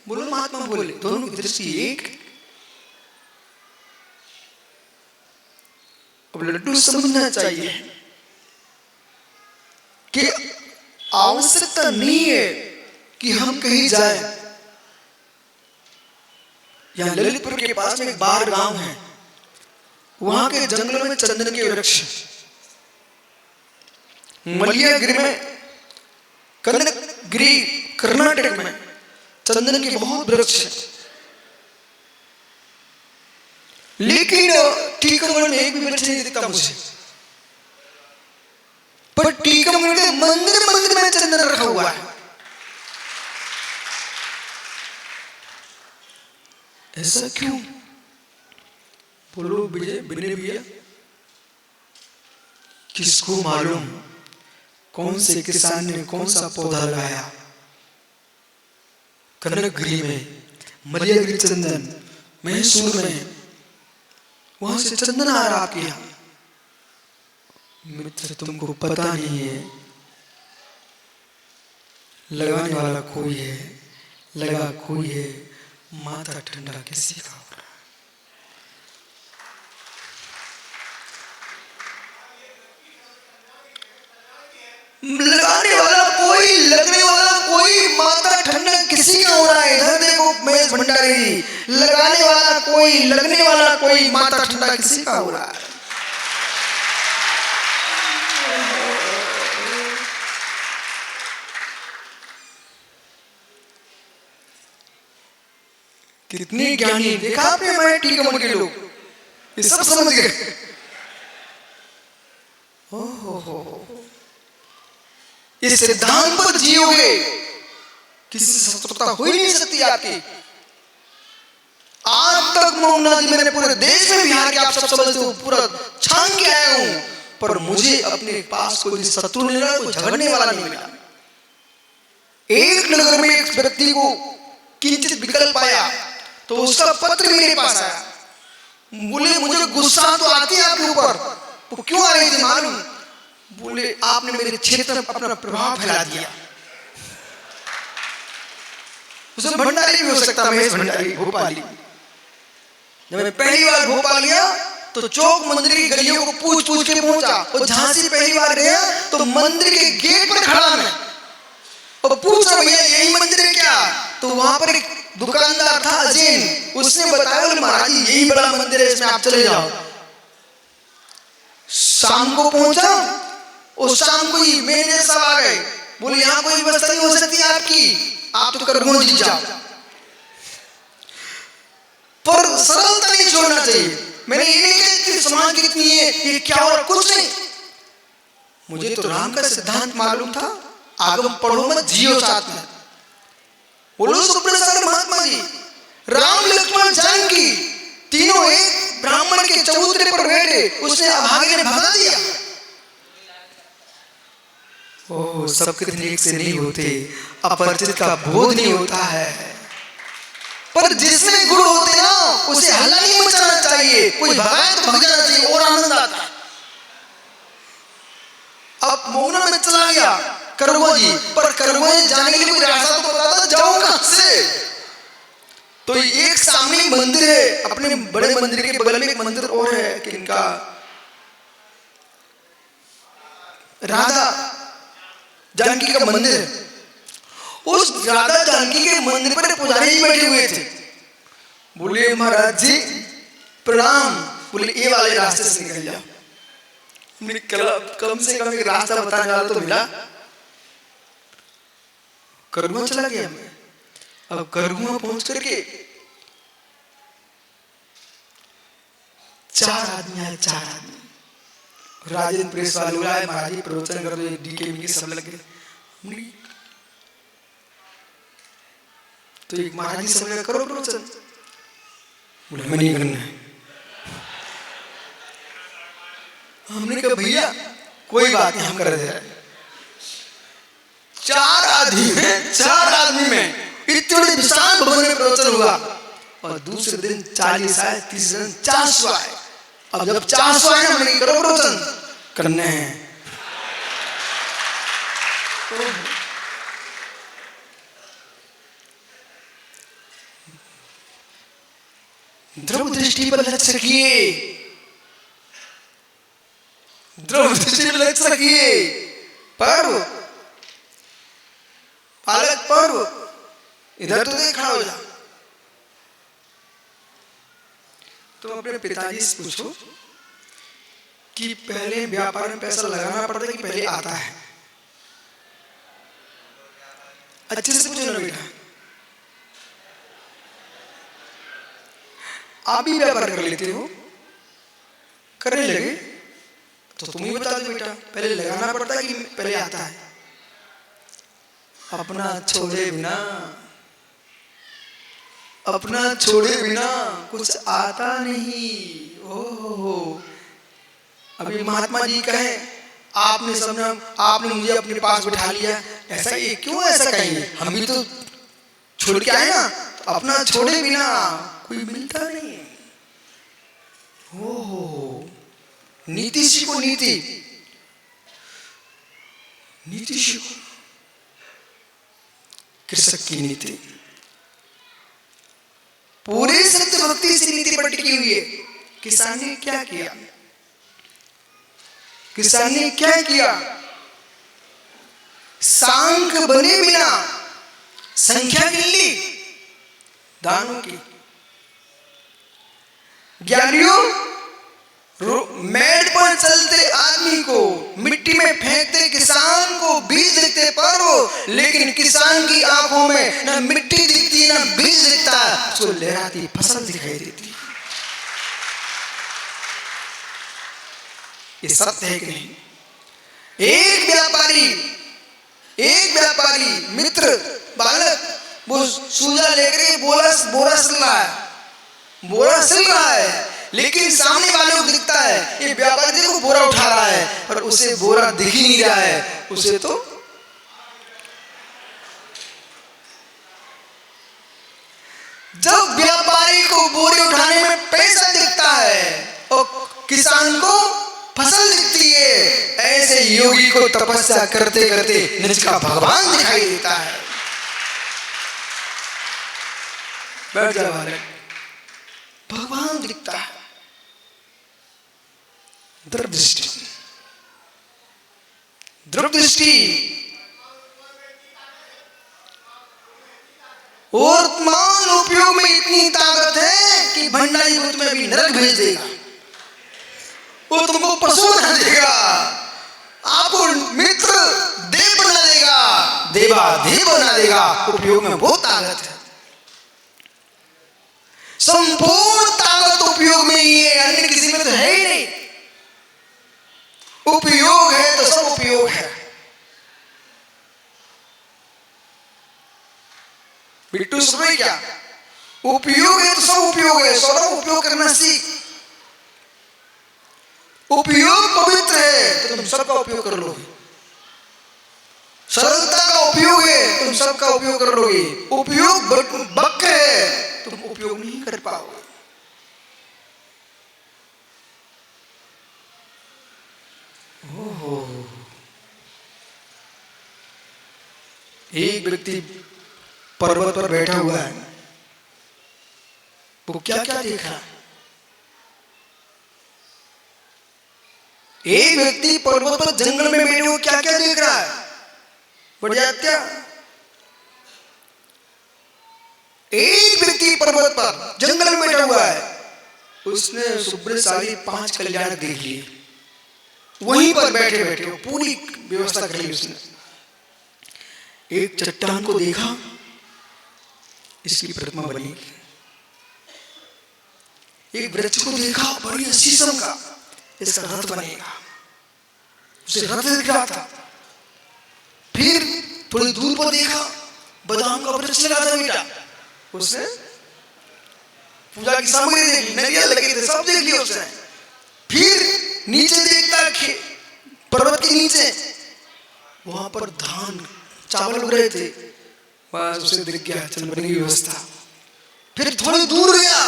बोलो महात्मा बोले दोनों की दृष्टि एक है। अब लड्डू समझना चाहिए कि आवश्यकता नहीं है कि हम कहीं जाएं। यहाँ ललितपुर के पास में एक बार गांव है, वहां के जंगलों में चंदन के वृक्ष, मलियागिरी में, कनकगिरी कर्नाटक में चंदन के बहुत वृक्ष हैं। लेकिन टीकमगढ़ में एक भी वृक्ष नहीं दिखता मुझे। पर टीकमगढ़ के मंदिर मंदिर में चंदन रखा हुआ है। ऐसा क्यों? बोलो विजय विनय भैया, किसको मालूम कौन से किसान ने कौन सा पौधा लगाया? कनकगिरी में, मलियागिरी चंदन, मैसूर में, वहां से चंदन आ रहा आपके यहाँ। मित्र तुमको पता नहीं है, लगाने वाला कोई है, लगा कोई है, माथा ठंडा किसी का हो रहा है। लगाने वाला कोई, लगने वाला कोई, माथा ठंडा किसी का हो रहा है। इधर देखो महेश भंडारी जी, लगाने वाला कोई, लगने वाला कोई, माथा ठंडा किसी का हो रहा है। कितने ज्ञानी देखा आपने हमारे टीकमगढ़ के लोग, ये सब समझ गए। ओहो इस सिद्धांत पर जियोगे, किसी से शत्रुता हो ही नहीं सकती आपकी। आज तक मोहम्मद जी मैंने पूरे देश में बिहार के आप सब समझते हो पूरा छान के आया हूं, पर मुझे अपने पास कोई शत्रु नहीं मिला, कोई झगड़ने वाला नहीं मिला। एक नगर में एक व्यक्ति को किंचित विकल्प आया तो उसका पत्र मेरे पास आया, बोले मुझे गुस्सा तो आती है आपके ऊपर, वो क्यों आ रही थी मालूम? बोले आपने मेरे क्षेत्र में अपना प्रभाव फैला दिया। उसमें भंडारी भी हो सकता, महेश भंडारी भोपाली। जब मैं पहली बार भोपाल गया तो चौक मंदिर की गलियों को पूछ पूछ के पहुंचा, और झांसी पहली बार गया तो मंदिर के गेट पर खड़ा मैं और पूछा भैया यही मंदिर है क्या? तो वहां पर एक दुकानदार था अजैन, उसने बताया बोले महाराज यही बड़ा मंदिर है, इसमें आप चले जाओ। शाम को पहुंचा और शाम को ही मैनेजर सब आ गए, बोले यहाँ कोई व्यवस्था नहीं हो सकती आपकी, आप तो करगोन जी जाओ। पर सरलता नहीं छोड़ना चाहिए। मैंने ये नहीं कहा कि समाज कितनी है ये क्या और कुछ नहीं, मुझे तो राम का सिद्धांत मालूम था, आगम पढ़ो मत जियो साथ में। बोलो सुप्रीम सागर महात्मा जी, राम लक्ष्मण जानकी तीनों एक ब्राह्मण के चबूतरे पर बैठे, उसने अभागे ने भगा दिया। ओह सब कितने एक से नहीं होते, अपरिचित का बोध नहीं होता है, पर जिसमें गुण होते ना उसे हल्ला नहीं मचाना चाहिए, कोई भगाए तो भग जाना चाहिए और आनंद आता। अब मोहना में चला गया करगो जी, पर करगो जाने के लिए कोई रास्ता तो बता दो, जाऊं कहां से? तो एक सामने मंदिर है, अपने बड़े मंदिर के बगल में एक मंदिर और है किनका, राधा जानकी का मंदिर है। उस राधा जानकी के मंदिर पर पुजारी जी बैठे हुए थे, बोले महाराज जी प्रणाम, बोले ये वाले रास्ते से निकल जाओ। कम से कम एक रास्ता बताने वाला तो मिला। करगुआ चला गया मैं। अब करगुआ पहुंच करके 4 आदमी आए, 4 आदमी राजेंद्र प्रेस वाले बुलाए, महाराज जी प्रवचन कर दो, डीके मिके सब लग गए। तो एक महाराज जी समझ करो प्रवचन, बोले हमें नहीं करना है। हमने कहा भैया कोई बात नहीं हम कर दे रहे। 4 आदमी में इतने विशाल भवन में प्रवचन हुआ, और दूसरे दिन 40 आए, तीसरे दिन 400 आए। अब जब 400 आए ना, मैंने करो प्रवचन करने हैं। ध्रुव दृष्टि पर लक्ष्य रखिए, ध्रुव दृष्टि पर लक्ष्य रखिए। पर्व पालक पर्व इधर तो देख खड़ा हो जा। तुम अपने पिताजी से पूछो कि पहले व्यापार में पैसा लगाना पड़ता है कि पहले आता है? अच्छे से पूछो ना बेटा। आप भी व्यापार कर लेते हो, करने लगे तो तुम ही बता दो बेटा, पहले लगाना पड़ता है कि पहले आता है? अपना छोड़े बिना, अपना छोड़े बिना कुछ आता नहीं। ओहो, अभी महात्मा जी कहे आपने समझा, आपने मुझे अपने पास बिठा लिया, ऐसा ये क्यों ऐसा कहेंगे? हम भी तो छोड़ के आए ना, तो अपना छोड़े बिना कोई मिलता नहीं। ओहो, नीति सीखो, नीति सीखो, कृषक की नीति पूरे सत्य भक्ति से नीति पर टिकी हुई है। किसान ने क्या किया? किसान ने क्या किया? सांख बने बिना संख्या गिन ली दानों की। ज्ञानियों मेड़ पर चलते आदमी को, मिट्टी में फेंकते किसान को, बीज दिखते पर्व, लेकिन किसान की आंखों में ना मिट्टी दिखती ना बीज दिखता, उसको लहराती फसल दिखाई देती। ये सत्य है कि नहीं? एक व्यापारी मित्र बालक वो सूजा लेकर के बोरा सिल रहा है, लेकिन सामने वाले को दिखता है ये व्यापारी देखो बोरा उठा रहा है, पर उसे बोरा दिख ही नहीं रहा है। उसे तो जब व्यापारी को बोरे उठाने में पैसा दिखता है और किसान को फसल दिखती है, ऐसे योगी को तपस्या करते करते निज का भगवान दिखाई देता है। बैठ जा बालक, भगवान दिखता है। दृष्टि वर्तमान उपयोग में इतनी ताकत है कि भंडारी को तुम्हें अभी नरक भेज देगा, वो तुमको पशु बना देगा, आपको मित्र देव बना देगा, देवादेव बना देगा। उपयोग में बहुत ताकत है, संपूर्ण ताकत उपयोग में ही है, अन्य किसी में तो है ही नहीं। उपयोग है तो सब उपयोग है। बिट्टू सुन क्या? उपयोग है तो सब उपयोग है। सौरभ उपयोग करना सीख। उपयोग पवित्र है तो तुम सबका उपयोग कर लोगे। सरलता का उपयोग है तुम सबका उपयोग कर लोगे। उपयोग बक है तुम उपयोग नहीं कर पाओगे। एक व्यक्ति पर्वत पर बैठा हुआ है, वो क्या क्या देख रहा है? एक व्यक्ति पर्वत पर जंगल में बैठे हुए क्या क्या देख रहा है? बढ़िया। एक व्यक्ति पर्वत पर जंगल में बैठा हुआ है, उसने सुब्रशाली 5 कल्याण देख लिए। वहीं पर बैठे बैठे पूरी व्यवस्था कर ली उसने। एक चट्टान को देखा, इसकी प्रतिमा बनेगी। एक वृक्ष को देखा, बड़ी शीशम का, इसका रथ बनेगा। उसे रथ दिख रहा था। फिर थोड़ी दूर पर देखा, बादाम का वृक्ष लगा था बेटा। उसने पूजा की सामग्री देखी, नरियल लगे थे, सब देख लिया उसने। फिर नीचे देखता, पर्वत के नीचे वहां पर धान चावल उग रहे थे। बस उसे दिख गया, चल बनेगी व्यवस्था। फिर थोड़ी दूर गया,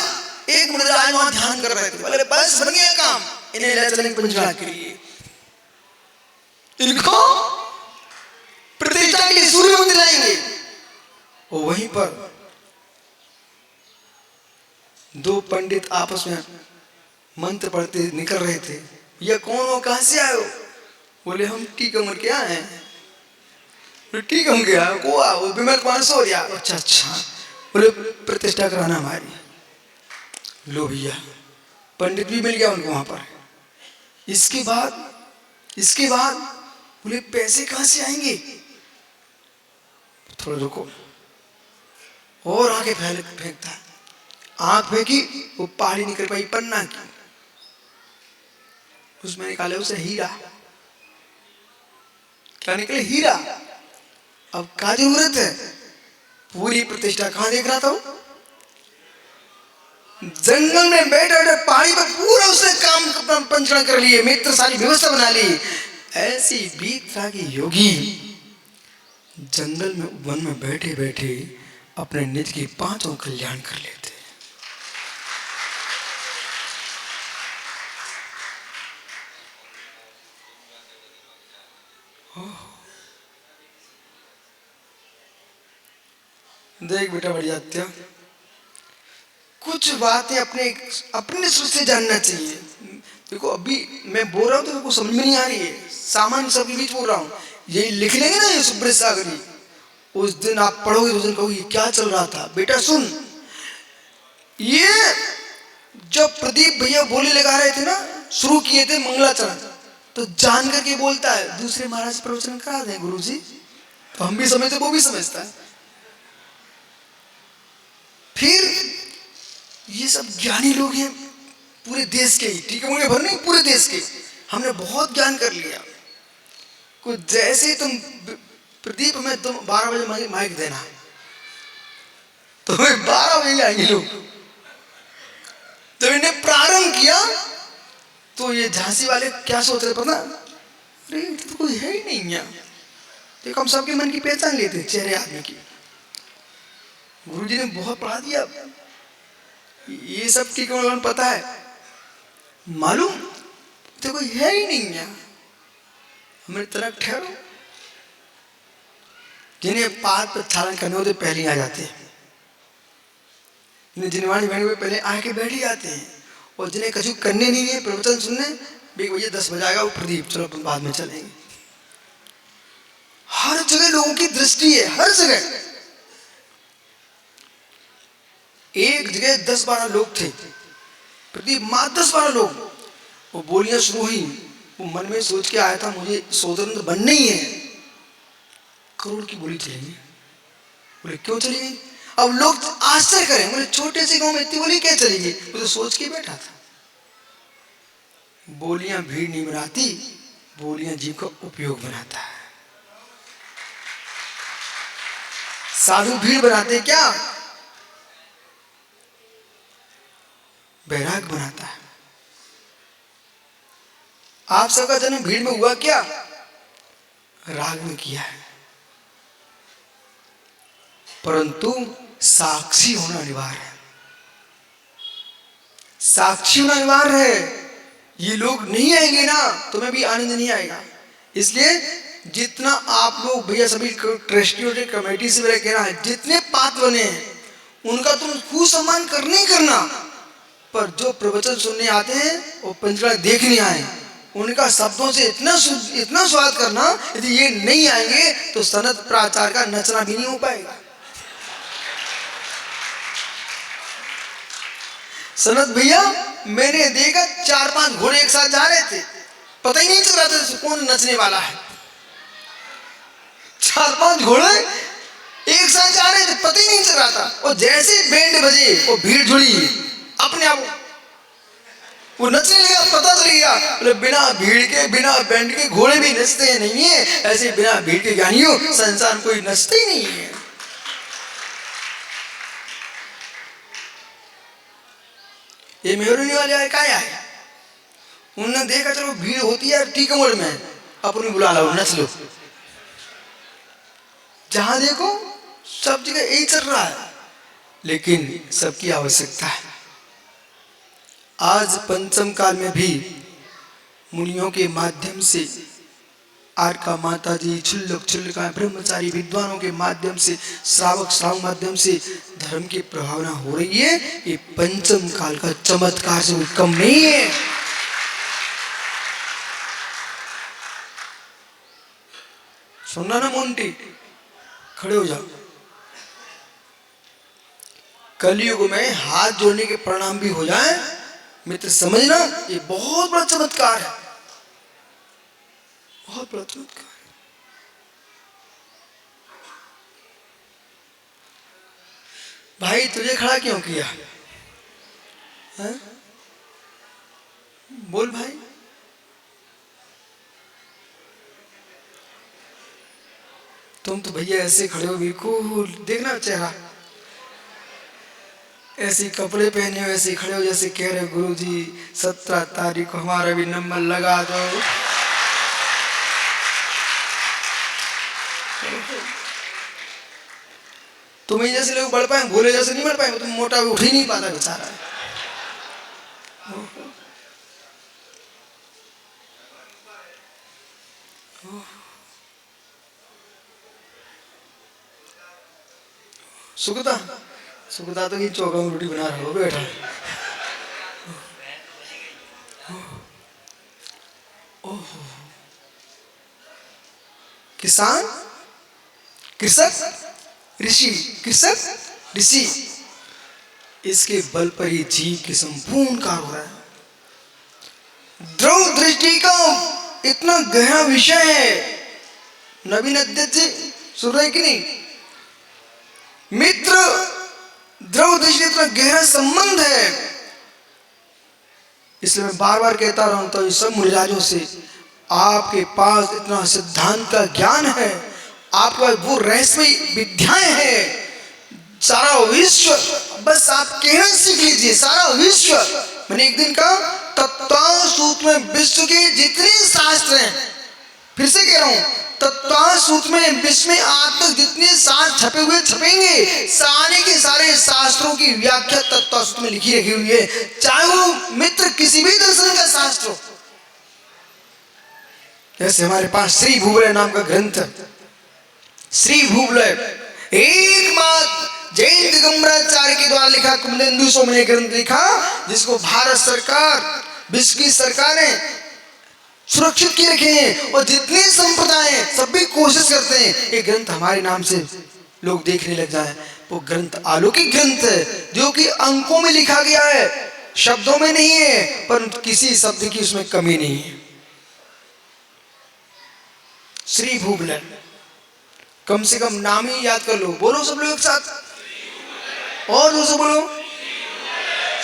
एक मुनिराज वहां ध्यान कर रहे थे। बोले बस बन गया काम, इन्हें ले चलेंगे पंचनाद के लिए। इनको प्रतिष्ठा के लिए सूर्य मंदिर लाएंगे। और वहीं पर 2 पंडित आपस में मंत्र पढ़ते निकल रहे थे। ये कौन हो, कहां से आए हो? बोले हम टीकमगढ़ के आए हैं। ठीक हम गया को आओ बीमार 500 हो गया। अच्छा बोले प्रतिष्ठा कराना हमारी। लो भैया, पंडित भी मिल गया उनको वहां पर। इसके बाद बोले पैसे कहां से आएंगे? थोड़ा रुको, और आगे फेंकता है। आंख फेंकी, वो पहाड़ी निकल पाई पन्ना की। उसमें निकाले उसे हीरा। क्या निकले? हीरा। अब क्या जरूरत है? पूरी प्रतिष्ठा कहां देख रहा था? जंगल में बैठे पहाड़ी पर पूरा उसने काम पंचरण कर लिए, मित्र सारी व्यवस्था बना ली। ऐसी बीतरागी योगी जंगल में वन में बैठे बैठे अपने निज के 5 कल्याण कर लेते। देख बेटा बढ़िया, कुछ बातें अपने से जानना चाहिए। देखो अभी मैं बोल रहा हूँ तो समझ में नहीं आ रही है, सामान्य सबके बीच बोल रहा हूँ। यही लिख लेंगे ना ये सुब्रसागरी, उस दिन आप पढ़ोगे उस दिन कहोगे क्या चल रहा था। बेटा सुन, ये जब प्रदीप भैया बोली लगा रहे थे ना, शुरू किए थे मंगलाचरण, तो जान करके बोलता है दूसरे महाराज प्रवचन करा दें गुरुजी। तो हम भी समझते, वो भी समझता है। फिर ये सब ज्ञानी लोग हैं पूरे देश के ही, ठीक है, मुझे भर नहीं, पूरे देश के। हमने बहुत ज्ञान कर लिया। कुछ जैसे ही तुम प्रदीप में तुम 12 बजे माइक देना, तो 12 बजे आएंगे लोग। तो इन्हें प्रारंभ किया तो ये झांसी वाले क्या सोच रहे पता, अरे तो कोई है ही नहीं यहाँ। देखो हम सबके मन की पहचान लेते हैं चेहरे आदमी की। गुरुजी ने बहुत पढ़ा दिया, ये सब ठीक है पता है, मालूम तो कोई है ही नहीं यहाँ। हमें तरफ ठहरो, जिन्हें पाद पर छालन करने होते पहले आ जाते हैं, जिन्हें जिनवाणी बैठे हुए पहले आके बैठ ही जाते हैं, और जिन्हें कछु करने नहीं है प्रवचन सुनने, भैया 10 बजाएगा वो प्रदीप, चलो अपन बाद में चलेंगे। हर जगह लोगों की दृष्टि है, हर जगह। एक जगह 10-12 लोग थे, प्रदीप माँ 10-12 लोग, वो बोलियां शुरू हुई। वो मन में सोच के आया था मुझे स्वतंत्र बनना ही है, करोड़ की बोली चलेगी। बोले क्यों चलेगी? अब लोग आश्चर्य करें, बोले छोटे से गांव में इतनी बोली क्या चलेगी? वो तो सोच के बैठा था। बोलियां भीड़ नहीं बनाती, बोलियां जीव का उपयोग बनाता है। साधु भीड़ बनाते क्या? बैराग बनाता है। आप सबका जन्म भीड़ में हुआ क्या? राग में किया है, परंतु साक्षी होना अनिवार्य है। साक्षी होना अनिवार्य है। ये लोग नहीं आएंगे ना, तुम्हें भी आनंद नहीं आएगा। इसलिए जितना आप लोग भैया सभी ट्रस्टियों के कमेटी से मेरा कहना है, जितने पात्र बने हैं उनका तुम खूब सम्मान करना ही करना, पर जो प्रवचन सुनने आते हैं वो पंचकला देखने आए, उनका शब्दों से इतना स्वागत करना। यदि ये नहीं आएंगे तो सनत प्राचार का नचना भी नहीं हो पाएगा। सनत भैया मैंने देखा 4-5 घोड़े एक साथ जा रहे थे, पता ही नहीं चल रहा था कौन नचने वाला है। 4-5 घोड़े एक साथ जा रहे थे, पता ही नहीं चल रहा था। और जैसे बैंड बजे वो भीड़ जुड़ी, अपने आप वो नचने लगा, पता चल गया। बोले बिना भीड़ के बिना बैंड के घोड़े भी नचते नहीं है, ऐसे बिना भीड़ के ज्ञानियों संसार कोई नचते ही नहीं है। ये मेहरुनी वाले आए, क्या आए? उन्होंने देखा चलो भीड़ होती है टीकमगढ़ में, अपनी बुला लो, नच लो। जहां देखो सब जगह यही चल रहा है, लेकिन सबकी आवश्यकता है। आज पंचम काल में भी मुनियों के माध्यम से, आरका माता जी, क्षुल्लक क्षुल्लका ब्रह्मचारी विद्वानों के माध्यम से, श्रावक माध्यम से धर्म की प्रभावना हो रही है। ये पंचम काल का चमत्कार से कम नहीं है। सुनना ना मोंटी, खड़े हो जाओ। कलयुग में हाथ जोड़ने के परिणाम भी हो जाए मित्र, समझना ये बहुत बड़ा चमत्कार है, बहुत बड़ा चमत्कार। भाई तुझे खड़ा क्यों किया है? बोल भाई। तुम तो भैया ऐसे खड़े हो, बिल्कुल देखना चेहरा, ऐसे कपड़े पहने हो, ऐसे खड़े हो जैसे कह रहे गुरुजी 17 तारीख को हमारा भी नंबर लगा दो। तुम्हें जैसे लोग बढ़ पाए, भोले जैसे नहीं बढ़ पाए, तुम मोटा उठ ही नहीं पाता बेचारा। सुखदा सुखदा तो ये चौका में रोटी बना रहा हो बैठा। किसान, कृषक, ऋषि, कृषक ऋषि, इसके बल पर ही जीव के संपूर्ण कार्य हो रहा है। द्रव दृष्टि का इतना गहरा विषय है। नवीन अध्यक्ष जी सुन रहे कि नहीं? मित्र, द्रव दृष्टि इतना गहरा संबंध है, इसलिए मैं बार बार कहता रहा हूं तो सब मुनिराजों से, आपके पास इतना सिद्धांत का ज्ञान है, आपके पास वो रहस्यमयी विद्याएं हैं, सारा विश्व, बस आप कहना सीख लीजिए, सारा विश्व। मैंने एक दिन कहा तत्व सूत्र में विश्व के जितने शास्त्र हैं, फिर से कह रहा हूं, तत्व सूत्र में विश्व में आज तक जितने शास्त्र छपे हुए छपेंगे, सारे के सारे शास्त्रों की व्याख्या तत्व सूत्र में लिखी रखी हुई है, चाहे वो मित्र किसी भी दर्शन का शास्त्र हो। जैसे हमारे पास श्री भूवलय नाम का ग्रंथ है, श्री भूवलय एकमात्र जैन दिगंबराचार्य के द्वारा लिखा कुमुदेंदु सोम ने ग्रंथ लिखा, जिसको भारत सरकार, विश्व की सरकारें सुरक्षित किए रखे हैं, और जितने संप्रदाय सभी कोशिश करते हैं ये ग्रंथ हमारे नाम से लोग देखने लग जाए। वो ग्रंथ अलौकिक ग्रंथ है, जो कि अंकों में लिखा गया है, शब्दों में नहीं है, पर किसी शब्द की उसमें कमी नहीं है। श्री भूवलय, कम से कम नाम ही याद कर लो, बोलो सब लोग एक साथ, और दूसरा बोलो,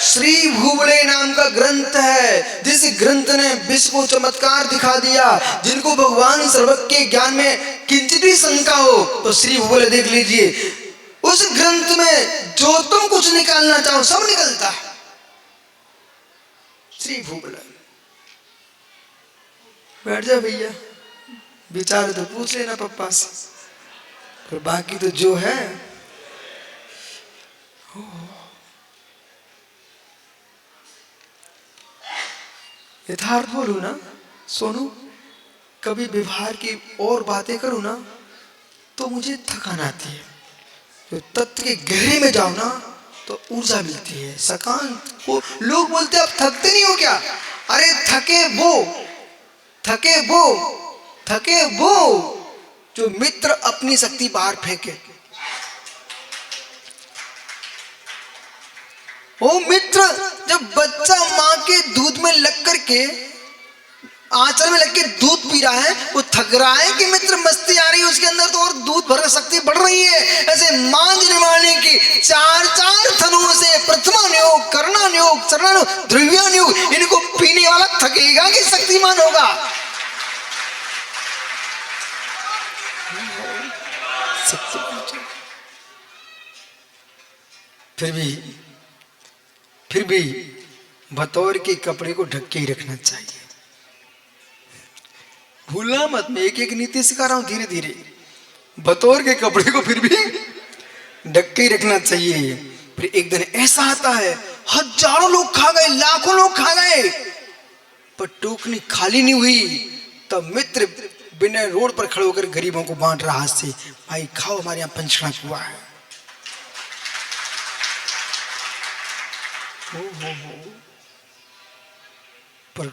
श्री भूवलय नाम का ग्रंथ है, जिस ग्रंथ ने विश्व को चमत्कार दिखा दिया। जिनको भगवान सर्वज्ञ के ज्ञान में किंचित भी शंका हो तो श्री भूवलय देख लीजिए, उस ग्रंथ में जो तुम कुछ निकालना चाहो सब निकलता है। श्री भूवलय, बैठ जा भैया, विचार तो पूछ लेना पप्पा से, पर बाकी तो जो है यथार्थ बोलू ना सोनू, कभी व्यवहार की और बातें करूं ना तो मुझे थकान आती है, जो तत्व के गहरे में जाओ ना तो ऊर्जा मिलती है, सकांत को। लोग बोलते आप थकते नहीं हो क्या? अरे थके वो जो मित्र अपनी शक्ति बाहर फेंके, वो मित्र जब बच्चा मां के दूध में लग करके, आंचल में लग के दूध पी रहा है, वो थक रहा है कि मित्र मस्ती आ रही है उसके अंदर, तो और दूध भर शक्ति बढ़ रही है। ऐसे मांझ निमाने की चार थनों से प्रथमा नियोग, कर्णा नियोग, चरणा नियोग, ध्रुविया नियोग, इनको पीने वाला थकेगा कि शक्तिमान होगा? फिर भी बतौर के कपड़े को ढक के ही रखना चाहिए। भूलना मत, मैं एक एक नीति सिखा रहा हूं धीरे धीरे। बतौर के कपड़े को फिर भी ढक के ही रखना चाहिए। फिर एक दिन ऐसा आता है, हजारों लोग खा गए, लाखों लोग खा गए, पर टोकनी खाली नहीं हुई। तब मित्र बिना रोड पर खड़े होकर गरीबों को बांट रहा हाथ से, भाई खाओ, हमारे यहाँ पंचकड़ा हुआ है। पर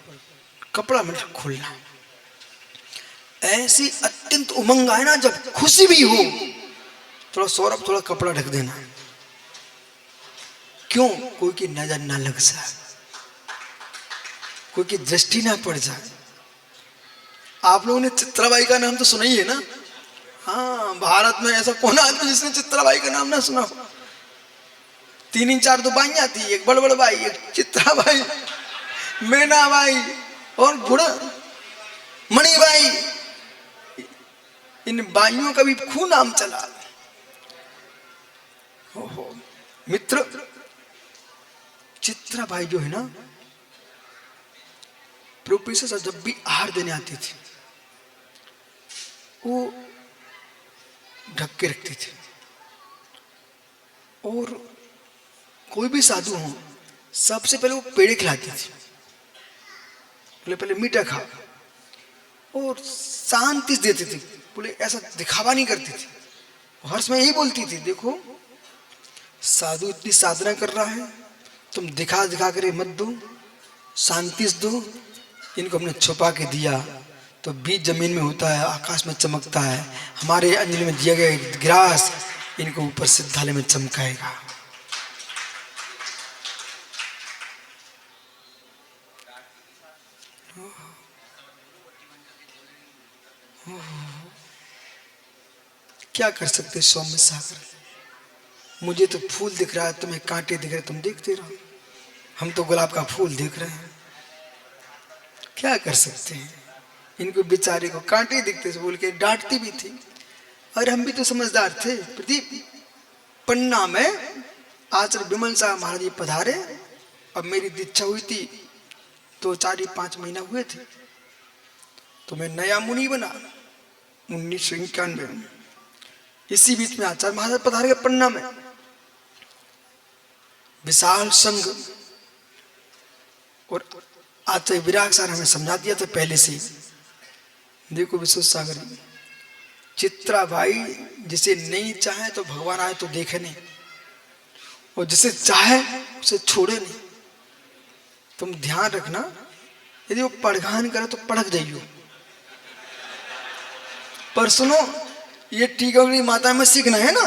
कपड़ा मतलब खोलना, ऐसी अत्यंत उमंग आए ना, जब खुशी भी हो थोड़ा सौरभ, थोड़ा कपड़ा ढक देना। क्यों? कोई की नजर ना लग जाए, कोई की दृष्टि ना पड़ जाए। आप लोगों ने चित्राबाई का नाम तो सुना ही है ना? हाँ, भारत में ऐसा कौन आदमी जिसने चित्राबाई का नाम ना सुना हो? 3-4 तो बाइयां थी, एक बड़बड़ बाई, एक चित्राबाई, मीनाबाई और गुड़ा मणिबाई। इन बाइयों का भी खूब नाम चला। मित्र चित्राबाई जो है ना, प्रोफेसर जब भी आहार देने आती थी, वो ढक के रखती थी। और कोई भी साधु हो, सबसे पहले वो पेड़े खिलाती थी, पहले मीठा खा, और शांति देती थी। बोले ऐसा दिखावा नहीं करती थी, हर समय यही बोलती थी, देखो साधु इतनी साधना कर रहा है, तुम दिखा कर मत दो, शांति से दो। इनको हमने छुपा के दिया तो बीज जमीन में होता है, आकाश में चमकता है। हमारे अंजलि में दिया गया गिलास इनको ऊपर सिद्धालय में चमकाएगा। क्या कर सकते सौम्य सागर? मुझे तो फूल दिख रहा है, तुम्हें कांटे दिख रहे, तुम देखते रहो। हम तो गुलाब का फूल देख रहे हैं, क्या कर सकते हैं? इनको बेचारे को कांटे दिखते से बोल के डांटती भी थी। और हम भी तो समझदार थे। प्रदीप, पन्ना में आचार्य विमल साहब महाराज जी पधारे। अब मेरी दीक्षा हुई थी 2-4-5 महीना हुए थे, तो मैं नया मुनि बना 1991 में। इसी बीच में आचार्य महाराज पधार गए पन्ना में। विशाल संघ, और आचार्य विराग सर हमें समझा दिया था पहले से। देखो विश्व सागर, चित्रा भाई जिसे नहीं चाहे तो भगवान आए तो देखे नहीं, और जिसे चाहे उसे छोड़े नहीं। तुम ध्यान रखना, यदि वो पड़घान करे तो पड़क जाइयो। पर सुनो, ये टीकागढ़ी माता में सीखना है ना।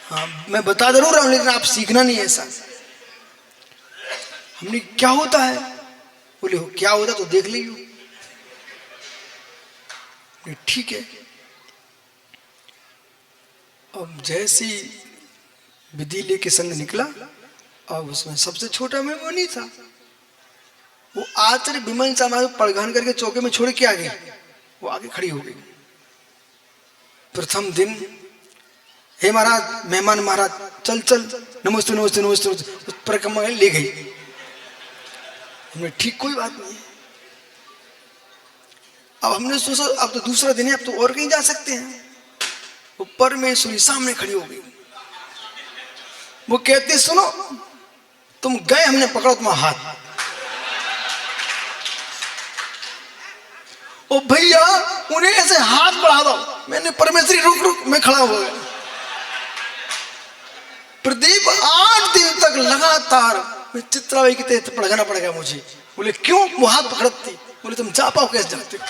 हाँ, मैं बता जरूर रहा हूं, लेकिन आप सीखना नहीं है ऐसा। हमने क्या होता है, बोले हो क्या होता तो देख लियो। ठीक है। अब जैसी विधि लेके संग निकला, अब उसमें सबसे छोटा मैं वो नहीं था। वो आचार्य विमल साहब पड़घान करके चौके में छोड़ के आ गए। वो आगे खड़ी हो गई। प्रथम दिन, हे महाराज, मेहमान महाराज, चल चल, नमस्ते नमस्ते नमस्ते, उस परिक्रमा ले गई। हमने ठीक, कोई बात नहीं। अब हमने सोचा अब तो दूसरा दिन है, अब तो और कहीं जा सकते हैं। वो परमेश्वरी सामने खड़ी हो गई। वो कहते, सुनो, तुम गए, हमने पकड़ा तुम्हारा हाथ। ओ भैया, उन्हें ऐसे हाथ बढ़ा दो। मैंने, परमेश्वरी रुक रुक, मैं खड़ा हो गया। प्रदीप 8 दिन तक लगातार मैं चित्राबाई के तहत पढ़ाना पड़ेगा मुझे। बोले क्यों? वो हाथ पकड़ती। बोले तुम जा पाओ कैसे जाते हो?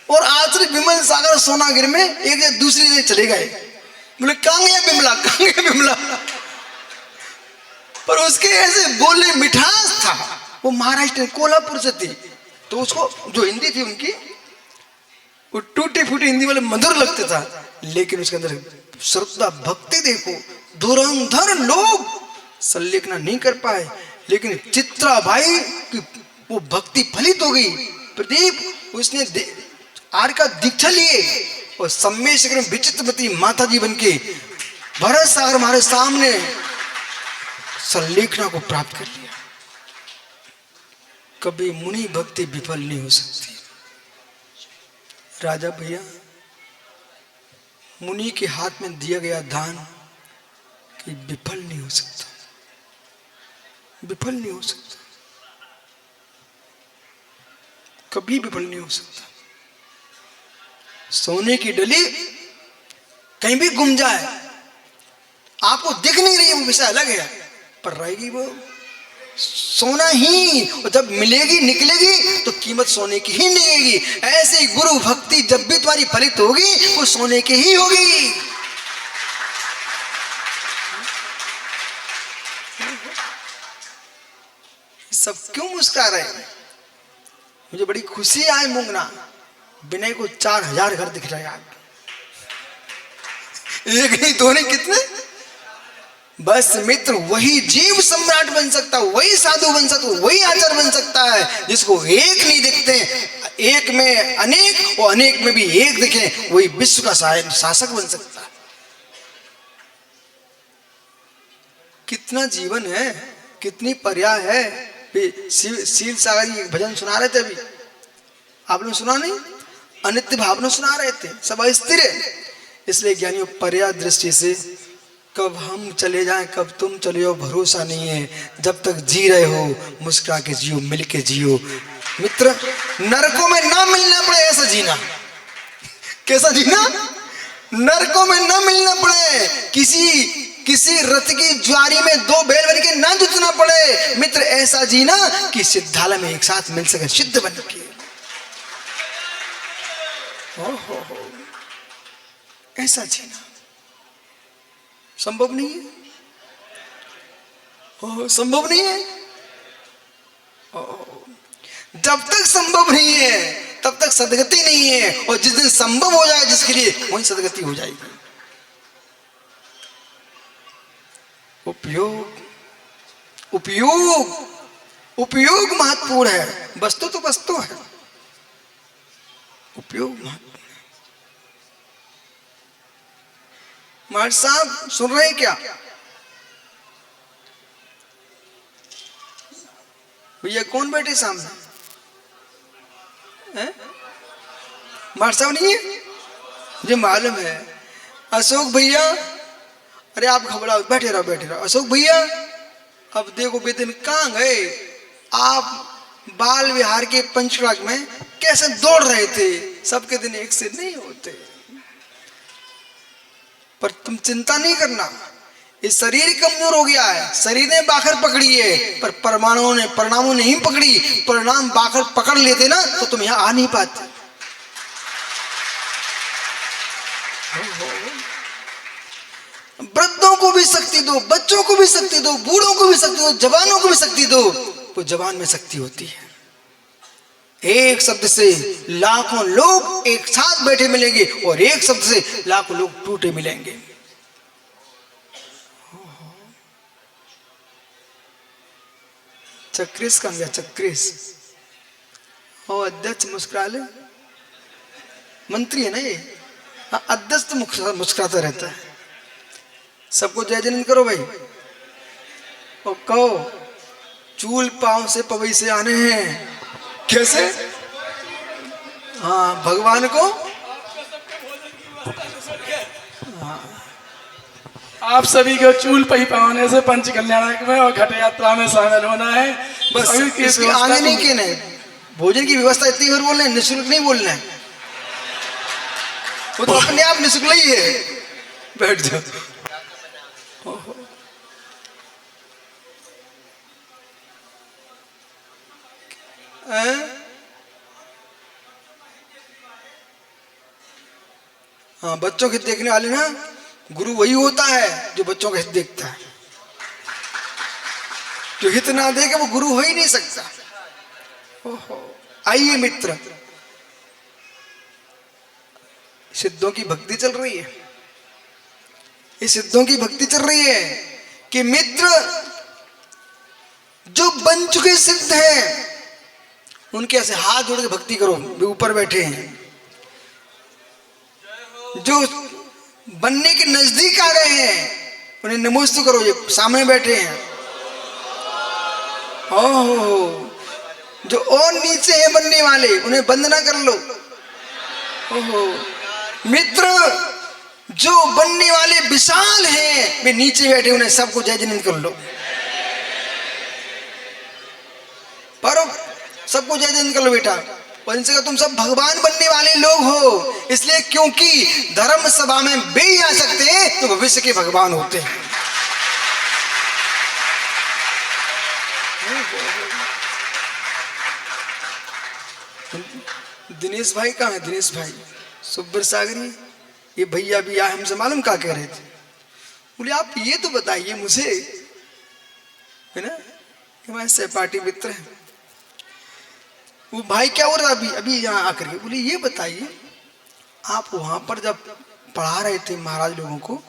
और आचार्य विमल सागर सोनागिर में एक दूसरी से चले गए। बोले कहां गया बिमला, कहां गया बिमला? पर उसके ऐसे बोलने मिठास था। वो महाराष्ट्र कोल्हापुर से थी, तो उसको जो हिंदी थी उनकी, वो टूटी फूटी हिंदी वाले मधुर लगता था, लेकिन उसके अंदर श्रद्धा भक्ति देखो। धुरंधर लोग संलेखना नहीं कर पाए, लेकिन चित्रा भाई की वो भक्ति फलित हो गई। प्रदीप, उसने आर्य का दीक्षा लिए और सम्मेशकर विचित्रमती माता जी बन के भरत सागर हमारे सामने संलेखना को प्राप्त कर लिया। कभी मुनि भक्ति विफल नहीं हो सकती। राजा भैया, मुनि के हाथ में दिया गया दान कि विफल नहीं हो सकता, विफल नहीं हो सकता, कभी विफल नहीं हो सकता। सोने की डली कहीं भी गुम जाए, आपको दिख नहीं रही है, वो विषय अलग है, पर रहेगी वो सोना ही। और जब मिलेगी, निकलेगी, तो कीमत सोने की ही निकलेगी। ऐसे ही गुरु भक्ति जब भी तुम्हारी फलित होगी, वो सोने की ही होगी। सब क्यों मुस्कुरा रहे हैं? मुझे बड़ी खुशी आए मूंगना, विनय को 4000 घर दिख रहे हैं। एक नहीं, दो नहीं, कितने? बस मित्र, वही जीव सम्राट बन सकता, वही साधु बन सकता, वही आचार्य बन सकता है जिसको एक नहीं दिखते, एक में अनेक और अनेक में भी एक दिखे, वही विश्व का शासक बन सकता है। कितना जीवन है, कितनी पर्याय है। शील सागर जी भजन सुना रहे थे अभी, आपने सुना नहीं? अनित्य भावना सुना रहे थे, सब अस्थिर है। इसलिए ज्ञानियों, पर्याय दृष्टि से कब हम चले जाएं, कब तुम चले जाओ, भरोसा नहीं है। जब तक जी रहे हो, मुस्कुरा के जियो, मिल के जियो। मित्र, नरकों में ना मिलना पड़े ऐसा जीना। कैसा जीना? नरकों में ना मिलना पड़े, किसी रथ की ज्वारी में 2 बैल बन के ना जुटना पड़े। मित्र, ऐसा जीना कि सिद्धालय में एक साथ मिल सके, सिद्ध बन के। हो, ऐसा जीना संभव नहीं है। संभव नहीं है। जब तक संभव नहीं है, तब तक सदगति नहीं है। और जिस दिन संभव हो जाए जिसके लिए, वही सदगति हो जाएगी। उपयोग, उपयोग, उपयोग महत्वपूर्ण है, वस्तु तो वस्तु है, उपयोग महत्वपूर्ण है। महाराज साहब सुन रहे हैं क्या? भैया कौन बैठे सामने हैं? महाराज साहब नहीं है, मुझे मालूम है। अशोक भैया, अरे आप घबराओ, बैठे रहो बैठे रहो। अशोक भैया अब देखो बेदिन कहाँ गए आप? बाल विहार के पंचराग में कैसे दौड़ रहे थे, सबके दिन एक से नहीं होते। पर तुम चिंता नहीं करना, ये शरीर कमजोर हो गया है, शरीर ने बाखर पकड़ी है, पर परिणामों ने नहीं पकड़ी। परिणाम बाखर पकड़ लेते ना तो तुम यहां आ नहीं पाते। वृद्धों को भी शक्ति दो, बच्चों को भी शक्ति दो, बूढ़ों को भी शक्ति दो, जवानों को भी शक्ति दो, वो जवान में शक्ति होती है। एक शब्द से लाखों लोग एक साथ बैठे मिलेंगे और एक शब्द से लाखों लोग टूटे मिलेंगे। चक्रेश कहाँ गया? चक्रेश और अध्यक्ष मुस्कुरा ले, मंत्री है ना ये। हाँ, अध्यक्ष तो मुस्कुराता रहता है। सबको जय जयंत करो भाई, और कहो चूल पांव से पवई से आने हैं। कैसे? हाँ, भगवान को आप सभी को चूल पही पाने से पंच कल्याणक में और घट यात्रा में शामिल होना है। बस इसके आगे नहीं कहना है। भोजन की व्यवस्था इतनी बार बोलना है, निःशुल्क नहीं बोलना है। वो तो अपने आप निःशुल्क ही है। बैठ जाओ। हाँ, बच्चों के देखने वाले ना, गुरु वही होता है जो बच्चों का हित देखता है। जो हित ना देखे वो गुरु हो ही नहीं सकता। ओहो, आइए मित्र, सिद्धों की भक्ति चल रही है। ये सिद्धों की भक्ति चल रही है कि मित्र जो बन चुके सिद्ध हैं उनके ऐसे हाथ जोड़ के भक्ति करो। वे ऊपर बैठे हैं। जो बनने के नजदीक आ गए हैं उन्हें नमोस्तु करो। ये सामने बैठे हैं। ओहो, जो और नीचे है बनने वाले उन्हें वंदना कर लो। ओहो मित्र, जो बनने वाले विशाल हैं वे नीचे बैठे, उन्हें सबको जय जयंत कर लो। पर सबको जय जयंत कर लो बेटा। और इनसे कहा तुम सब भगवान बनने वाले लोग हो, इसलिए क्योंकि धर्म सभा में वे ही आ सकते हैं तो भविष्य के भगवान होते हैं। दिनेश भाई कहाँ है? दिनेश भाई, सुब्बर सागरी, ये भैया भी आए, हमसे मालूम क्या कह रहे थे। बोले आप ये तो बताइए मुझे, है ना, हमारे सहपाठी मित्र हैं। वो भाई क्या हो रहा अभी अभी यहाँ आकर के, बोले ये बताइए आप वहां पर जब पढ़ा रहे थे महाराज लोगों को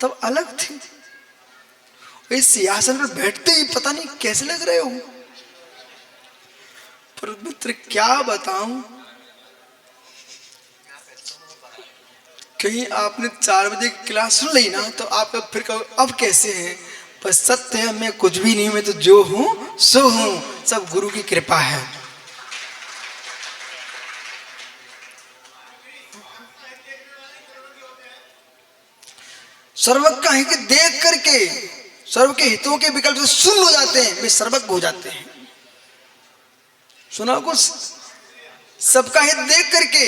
तब अलग थे, इस सिंहासन पर बैठते ही पता नहीं कैसे लग रहे हो। पर मित्र क्या बताऊं, कहीं आपने 4 बजे की क्लास सुन ली ना तो आप फिर कहो अब कैसे हैं। पर सत्य है, मैं कुछ भी नहीं, मैं तो जो हूं सो हूं, सब गुरु की कृपा है। सर्वज्ञ का हित देख करके सर्व के हितों के विकल्प से शून्य हो जाते हैं, वे सर्वज्ञ हो जाते हैं। सुना कुछ? सबका हित देख करके,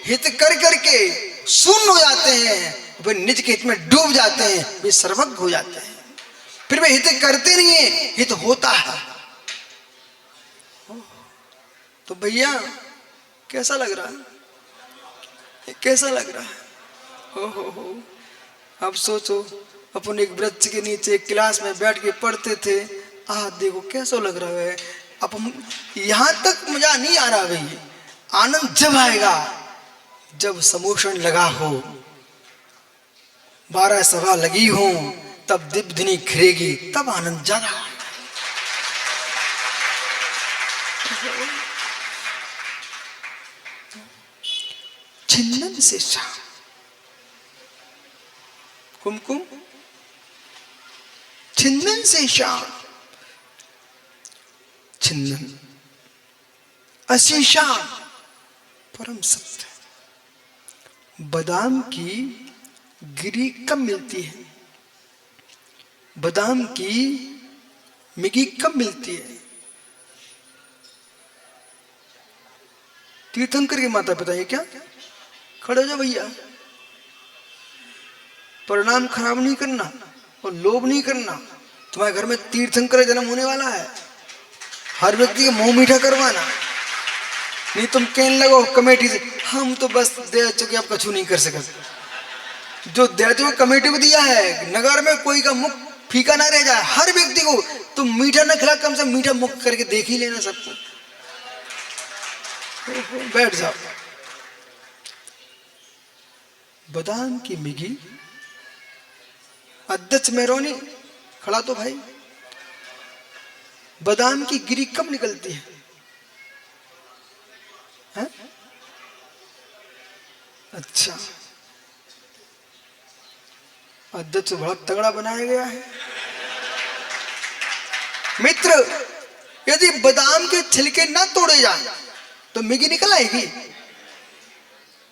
हित कर करके शून्य हो जाते हैं, वे निज के हित में डूब जाते हैं, वे सर्वज्ञ हो जाते हैं। फिर वे हित करते नहीं है, हित होता है। तो भैया कैसा लग रहा है? कैसा लग रहा है? हो अब सोचो, अपन एक वृक्ष के नीचे एक क्लास में बैठ के पढ़ते थे, देखो कैसा लग रहा है। अब हम यहां तक मजा नहीं आ रहा भाई। आनंद जब आएगा जब समोषण लगा हो, 12 सभा लगी हो, तब दीपधनी खिलेगी, तब आनंद ज्यादा। छिंदन से शाम, कुमकुम छिंदन से शाम, छिंदन अशीशान परम सत्य। बादाम की गिरी कब मिलती है? बादाम की मिगी कब मिलती है? तीर्थंकर के माता पिता, ये क्या? खड़े हो जाओ भैया। परिणाम खराब नहीं करना और लोभ नहीं करना। तुम्हारे घर में तीर्थंकर जन्म होने वाला है, हर व्यक्ति का मुंह मीठा करवाना। नहीं तुम कहने लगो कमेटी से हम तो बस दे चुके, आप कछु नहीं कर सकते। जो दे चुके कमेटी को दिया है, नगर में कोई का मुख फीका ना रह जाए। हर व्यक्ति को तुम मीठा न खिला, कम से मीठा मुख करके देख ही लेना सबको। बैठ जाओ। बादाम की मिगी, अध्यक्ष मेहरोनी खड़ा तो भाई। बादाम की गिरी कब निकलती है? हैं? अच्छा, अध्यक्ष बड़ा तगड़ा बनाया गया है। मित्र, यदि बादाम के छिलके ना तोड़े जाए तो मिगी निकल आएगी?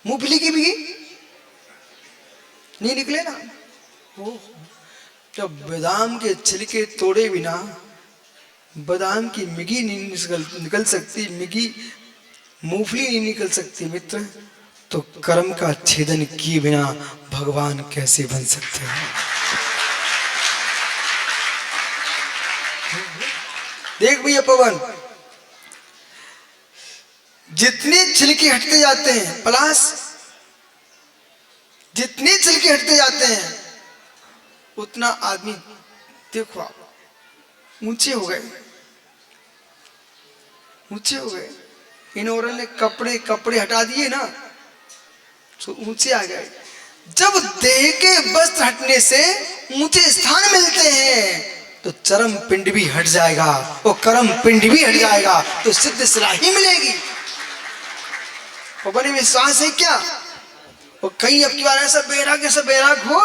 मूंगफली की मिगी नहीं निकले ना। जब बादाम के छिलके तोड़े बिना बादाम की मिगी नहीं निकल सकती, मिगी मूंगफली नहीं निकल सकती मित्र, तो कर्म का छेदन किए बिना भगवान कैसे बन सकते हैं? देख भैया पवन, जितने छिलके हटते जाते हैं, पलाश जितने छिलके हटते जाते हैं उतना आदमी देखो आप ऊंचे हो गए, ऊंचे हो गए। इन औरों ने कपड़े हटा दिए ना तो ऊंचे आ गए। जब देह के वस्त्र हटने से ऊंचे स्थान मिलते हैं तो चरम पिंड भी हट जाएगा और कर्म पिंड भी हट जाएगा तो सिद्ध सलाही मिलेगी। पवन विश्वास है क्या? और कहीं अब की बार ऐसा बैराग हो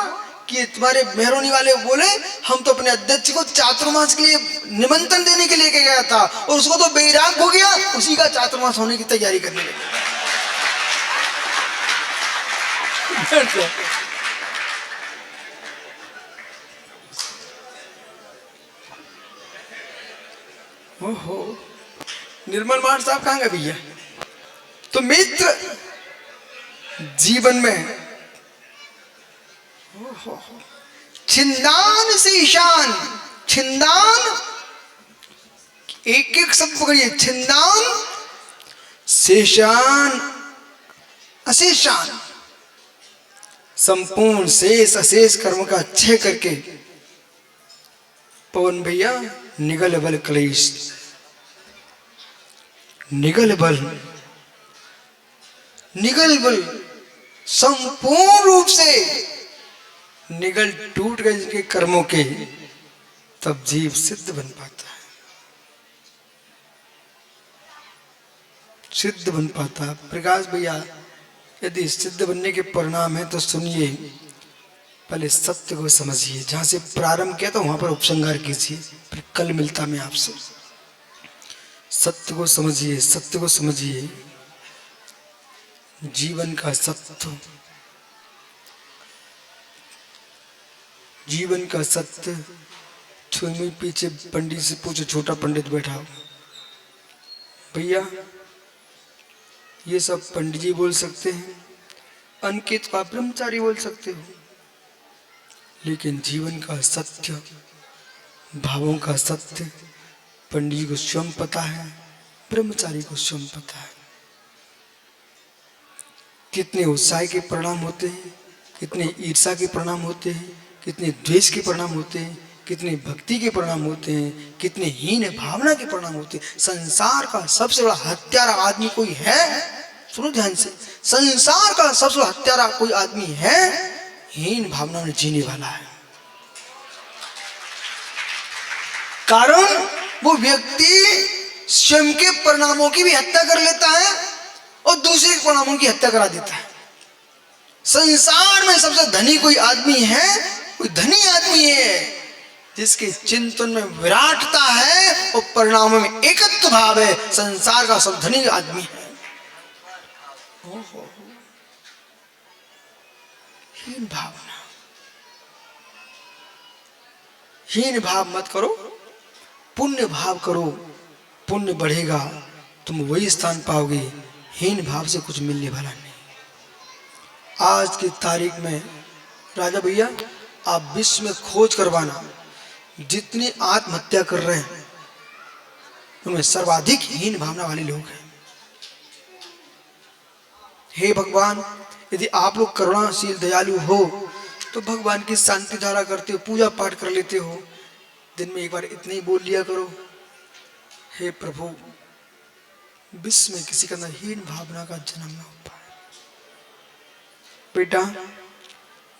कि तुम्हारे मेहरोनी वाले बोले हम तो अपने अध्यक्ष को चातुर्मास के लिए निमंत्रण देने के लिए गया था और उसको तो बैराग हो गया, उसी का चातुर्मास होने की तैयारी करने लगे। ओहो, निर्मल मार साहब कहाँ गए भैया? तो मित्र, जीवन में छिंदान से ईशान, छिंदान एक एक शब्द पकड़िए, छिंदान शेषान अशेषान, संपूर्ण शेष अशेष कर्म का क्षय करके पवन भैया निगल बल क्लेश, निगल बल संपूर्ण रूप से निगल टूट गए जिनके कर्मों के, तब जीव सिद्ध बन पाता है, सिद्ध बन पाता है। प्रकाश भैया, यदि सिद्ध बनने के परिणाम है तो सुनिए, पहले सत्य को समझिए। जहां से प्रारंभ किया था वहां पर उपसंहार कीजिए, फिर कल मिलता मैं आपसे। सत्य को समझिए, सत्य को समझिए। जीवन का सत्य, जीवन का सत्य। छुई पीछे पंडित से पूछो, छोटा पंडित बैठा हो, भैया ये सब पंडित जी बोल सकते हैं, अंकित का ब्रह्मचारी बोल सकते हो, लेकिन जीवन का सत्य, भावों का सत्य पंडित जी को स्वयं पता है, ब्रह्मचारी को स्वयं पता है। कितने उत्साह के परिणाम होते हैं, कितने ईर्ष्या के परिणाम होते हैं, कितने द्वेष के परिणाम होते हैं, कितने भक्ति के परिणाम होते हैं, कितने हीन भावना के परिणाम होते हैं। संसार का सबसे बड़ा हत्यारा आदमी कोई है? सुनो ध्यान से, संसार का सबसे बड़ा हत्यारा कोई आदमी है? हीन भावना में जीने वाला है। कारण वो व्यक्ति स्वयं के परिणामों की भी हत्या कर लेता है और दूसरे के परिणामों की हत्या करा देता है। संसार में सबसे धनी कोई आदमी है, कोई धनी आदमी है जिसके चिंतन में विराटता है और परिणामों में एकत्व भाव है। संसार का सब धनी आदमी है। हीन भावना, हीन भाव मत करो, पुण्य भाव करो, पुण्य बढ़ेगा, तुम वही स्थान पाओगे। हीन भाव से कुछ मिलने वाला नहीं। आज की तारीख में राजा भैया आप विश्व में खोज करवाना, जितने आत्महत्या कर रहे हैं उनमें सर्वाधिक हीन भावना वाले लोग हैं। हे भगवान, यदि आप लोग करुणाशील दयालु हो तो भगवान की शांति धारा करते हो, पूजा पाठ कर लेते हो, दिन में एक बार इतने ही बोल लिया करो, हे प्रभु विश्व में किसी के अंदर हीन भावना का जन्म न हो पाए। बेटा,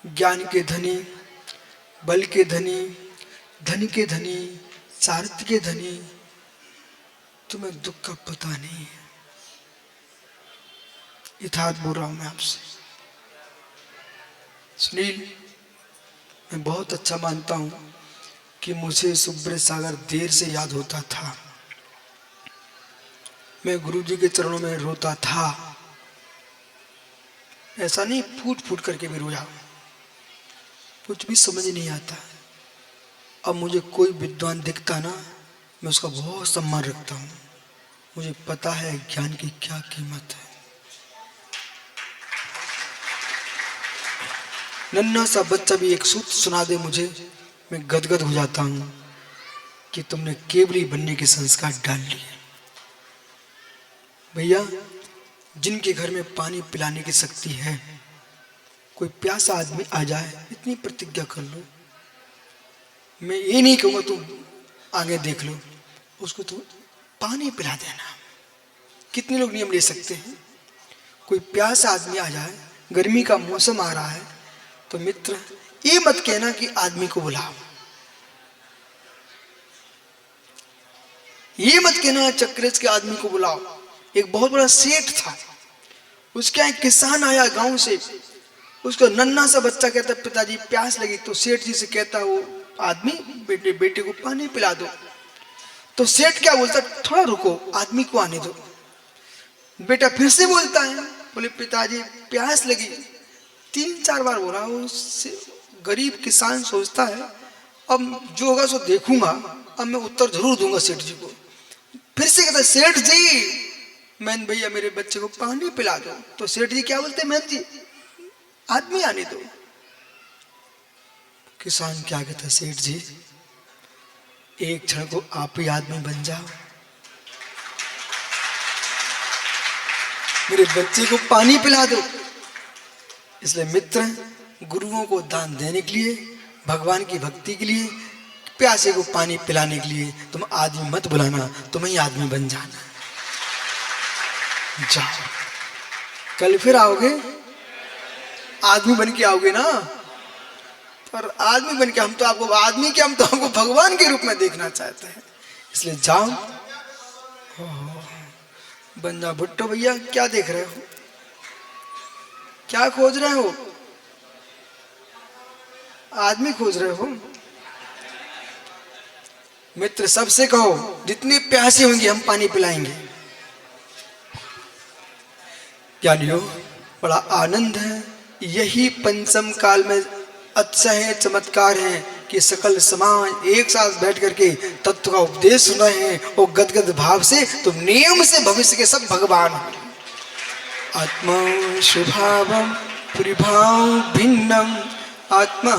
ज्ञान के धनी, बल के धनी, धन के धनी, सारथ्य के धनी, तुम्हें दुख का पता नहीं है। यथार्थ बोल रहा हूं मैं आपसे। सुनील, मैं बहुत अच्छा मानता हूं कि मुझे सुब्रत सागर देर से याद होता था। मैं गुरुजी के चरणों में रोता था, ऐसा नहीं फूट फूट करके भी रोया, कुछ भी समझ नहीं आता। अब मुझे कोई विद्वान दिखता ना, मैं उसका बहुत सम्मान रखता हूँ। मुझे पता है ज्ञान की क्या कीमत है। नन्हा सा बच्चा भी एक सूत्र सुना दे मुझे, मैं गदगद हो जाता हूँ कि तुमने केवली बनने के संस्कार डाल लिए। भैया, जिनके घर में पानी पिलाने की शक्ति है, कोई प्यासा आदमी आ जाए, इतनी प्रतिज्ञा कर लो, मैं ये नहीं कहूँगा तुम आगे देख लो, उसको तुम पानी पिला देना। कितने लोग नियम ले सकते हैं? कोई प्यासा आदमी आ जाए, गर्मी का मौसम आ रहा है, तो मित्र ये मत कहना कि आदमी को बुलाओ, ये मत कहना चक्रेश के आदमी को बुलाओ। एक बहुत बड़ा सेठ था, उसके यहाँ एक किसान आया गांव से, उसको नन्हा सा बच्चा कहता पिताजी प्यास लगी, तो सेठ जी से कहता वो आदमी बेटे को पानी पिला दो। तो सेठ क्या बोलता, थोड़ा रुको, आदमी को आने दो। बेटा फिर से बोलता है, बोले पिताजी प्यास लगी। 3-4 बार बोला। वो गरीब किसान सोचता है अब जो होगा सो देखूंगा, अब मैं उत्तर जरूर दूंगा सेठ जी को। फिर से कहता सेठ जी, मैन भैया मेरे बच्चे को पानी पिला दो। तो सेठ जी क्या बोलते, मैन जी आदमी आने दो। किसान क्या कहता, सेठ जी एक क्षण को आप ही आदमी बन जाओ, मेरे बच्चे को पानी पिला दो। इसलिए मित्र, गुरुओं को दान देने के लिए, भगवान की भक्ति के लिए, प्यासे को पानी पिलाने के लिए तुम आदमी मत बुलाना, तुम ही आदमी बन जाना। जाओ, कल फिर आओगे, आदमी बन के आओगे ना। पर आदमी बन के हम तो आपको आदमी के, हम तो आपको भगवान के रूप में देखना चाहते हैं। इसलिए जाओ, बन जाओ। भुट्टो भैया क्या देख रहे हो, क्या खोज रहे हो? आदमी खोज रहे हो? मित्र सबसे कहो जितने प्यासे होंगे हम पानी पिलाएंगे। ज्ञानियों, बड़ा आनंद है। यही पंचम काल में अच्छा है, चमत्कार है कि सकल समाज एक साथ बैठ करके तत्व का उपदेश सुन रहे हैं और गदगद भाव से तुम नियम से भविष्य के सब भगवान हो। आत्मा स्वभावम परिभाव भिन्नम आत्मा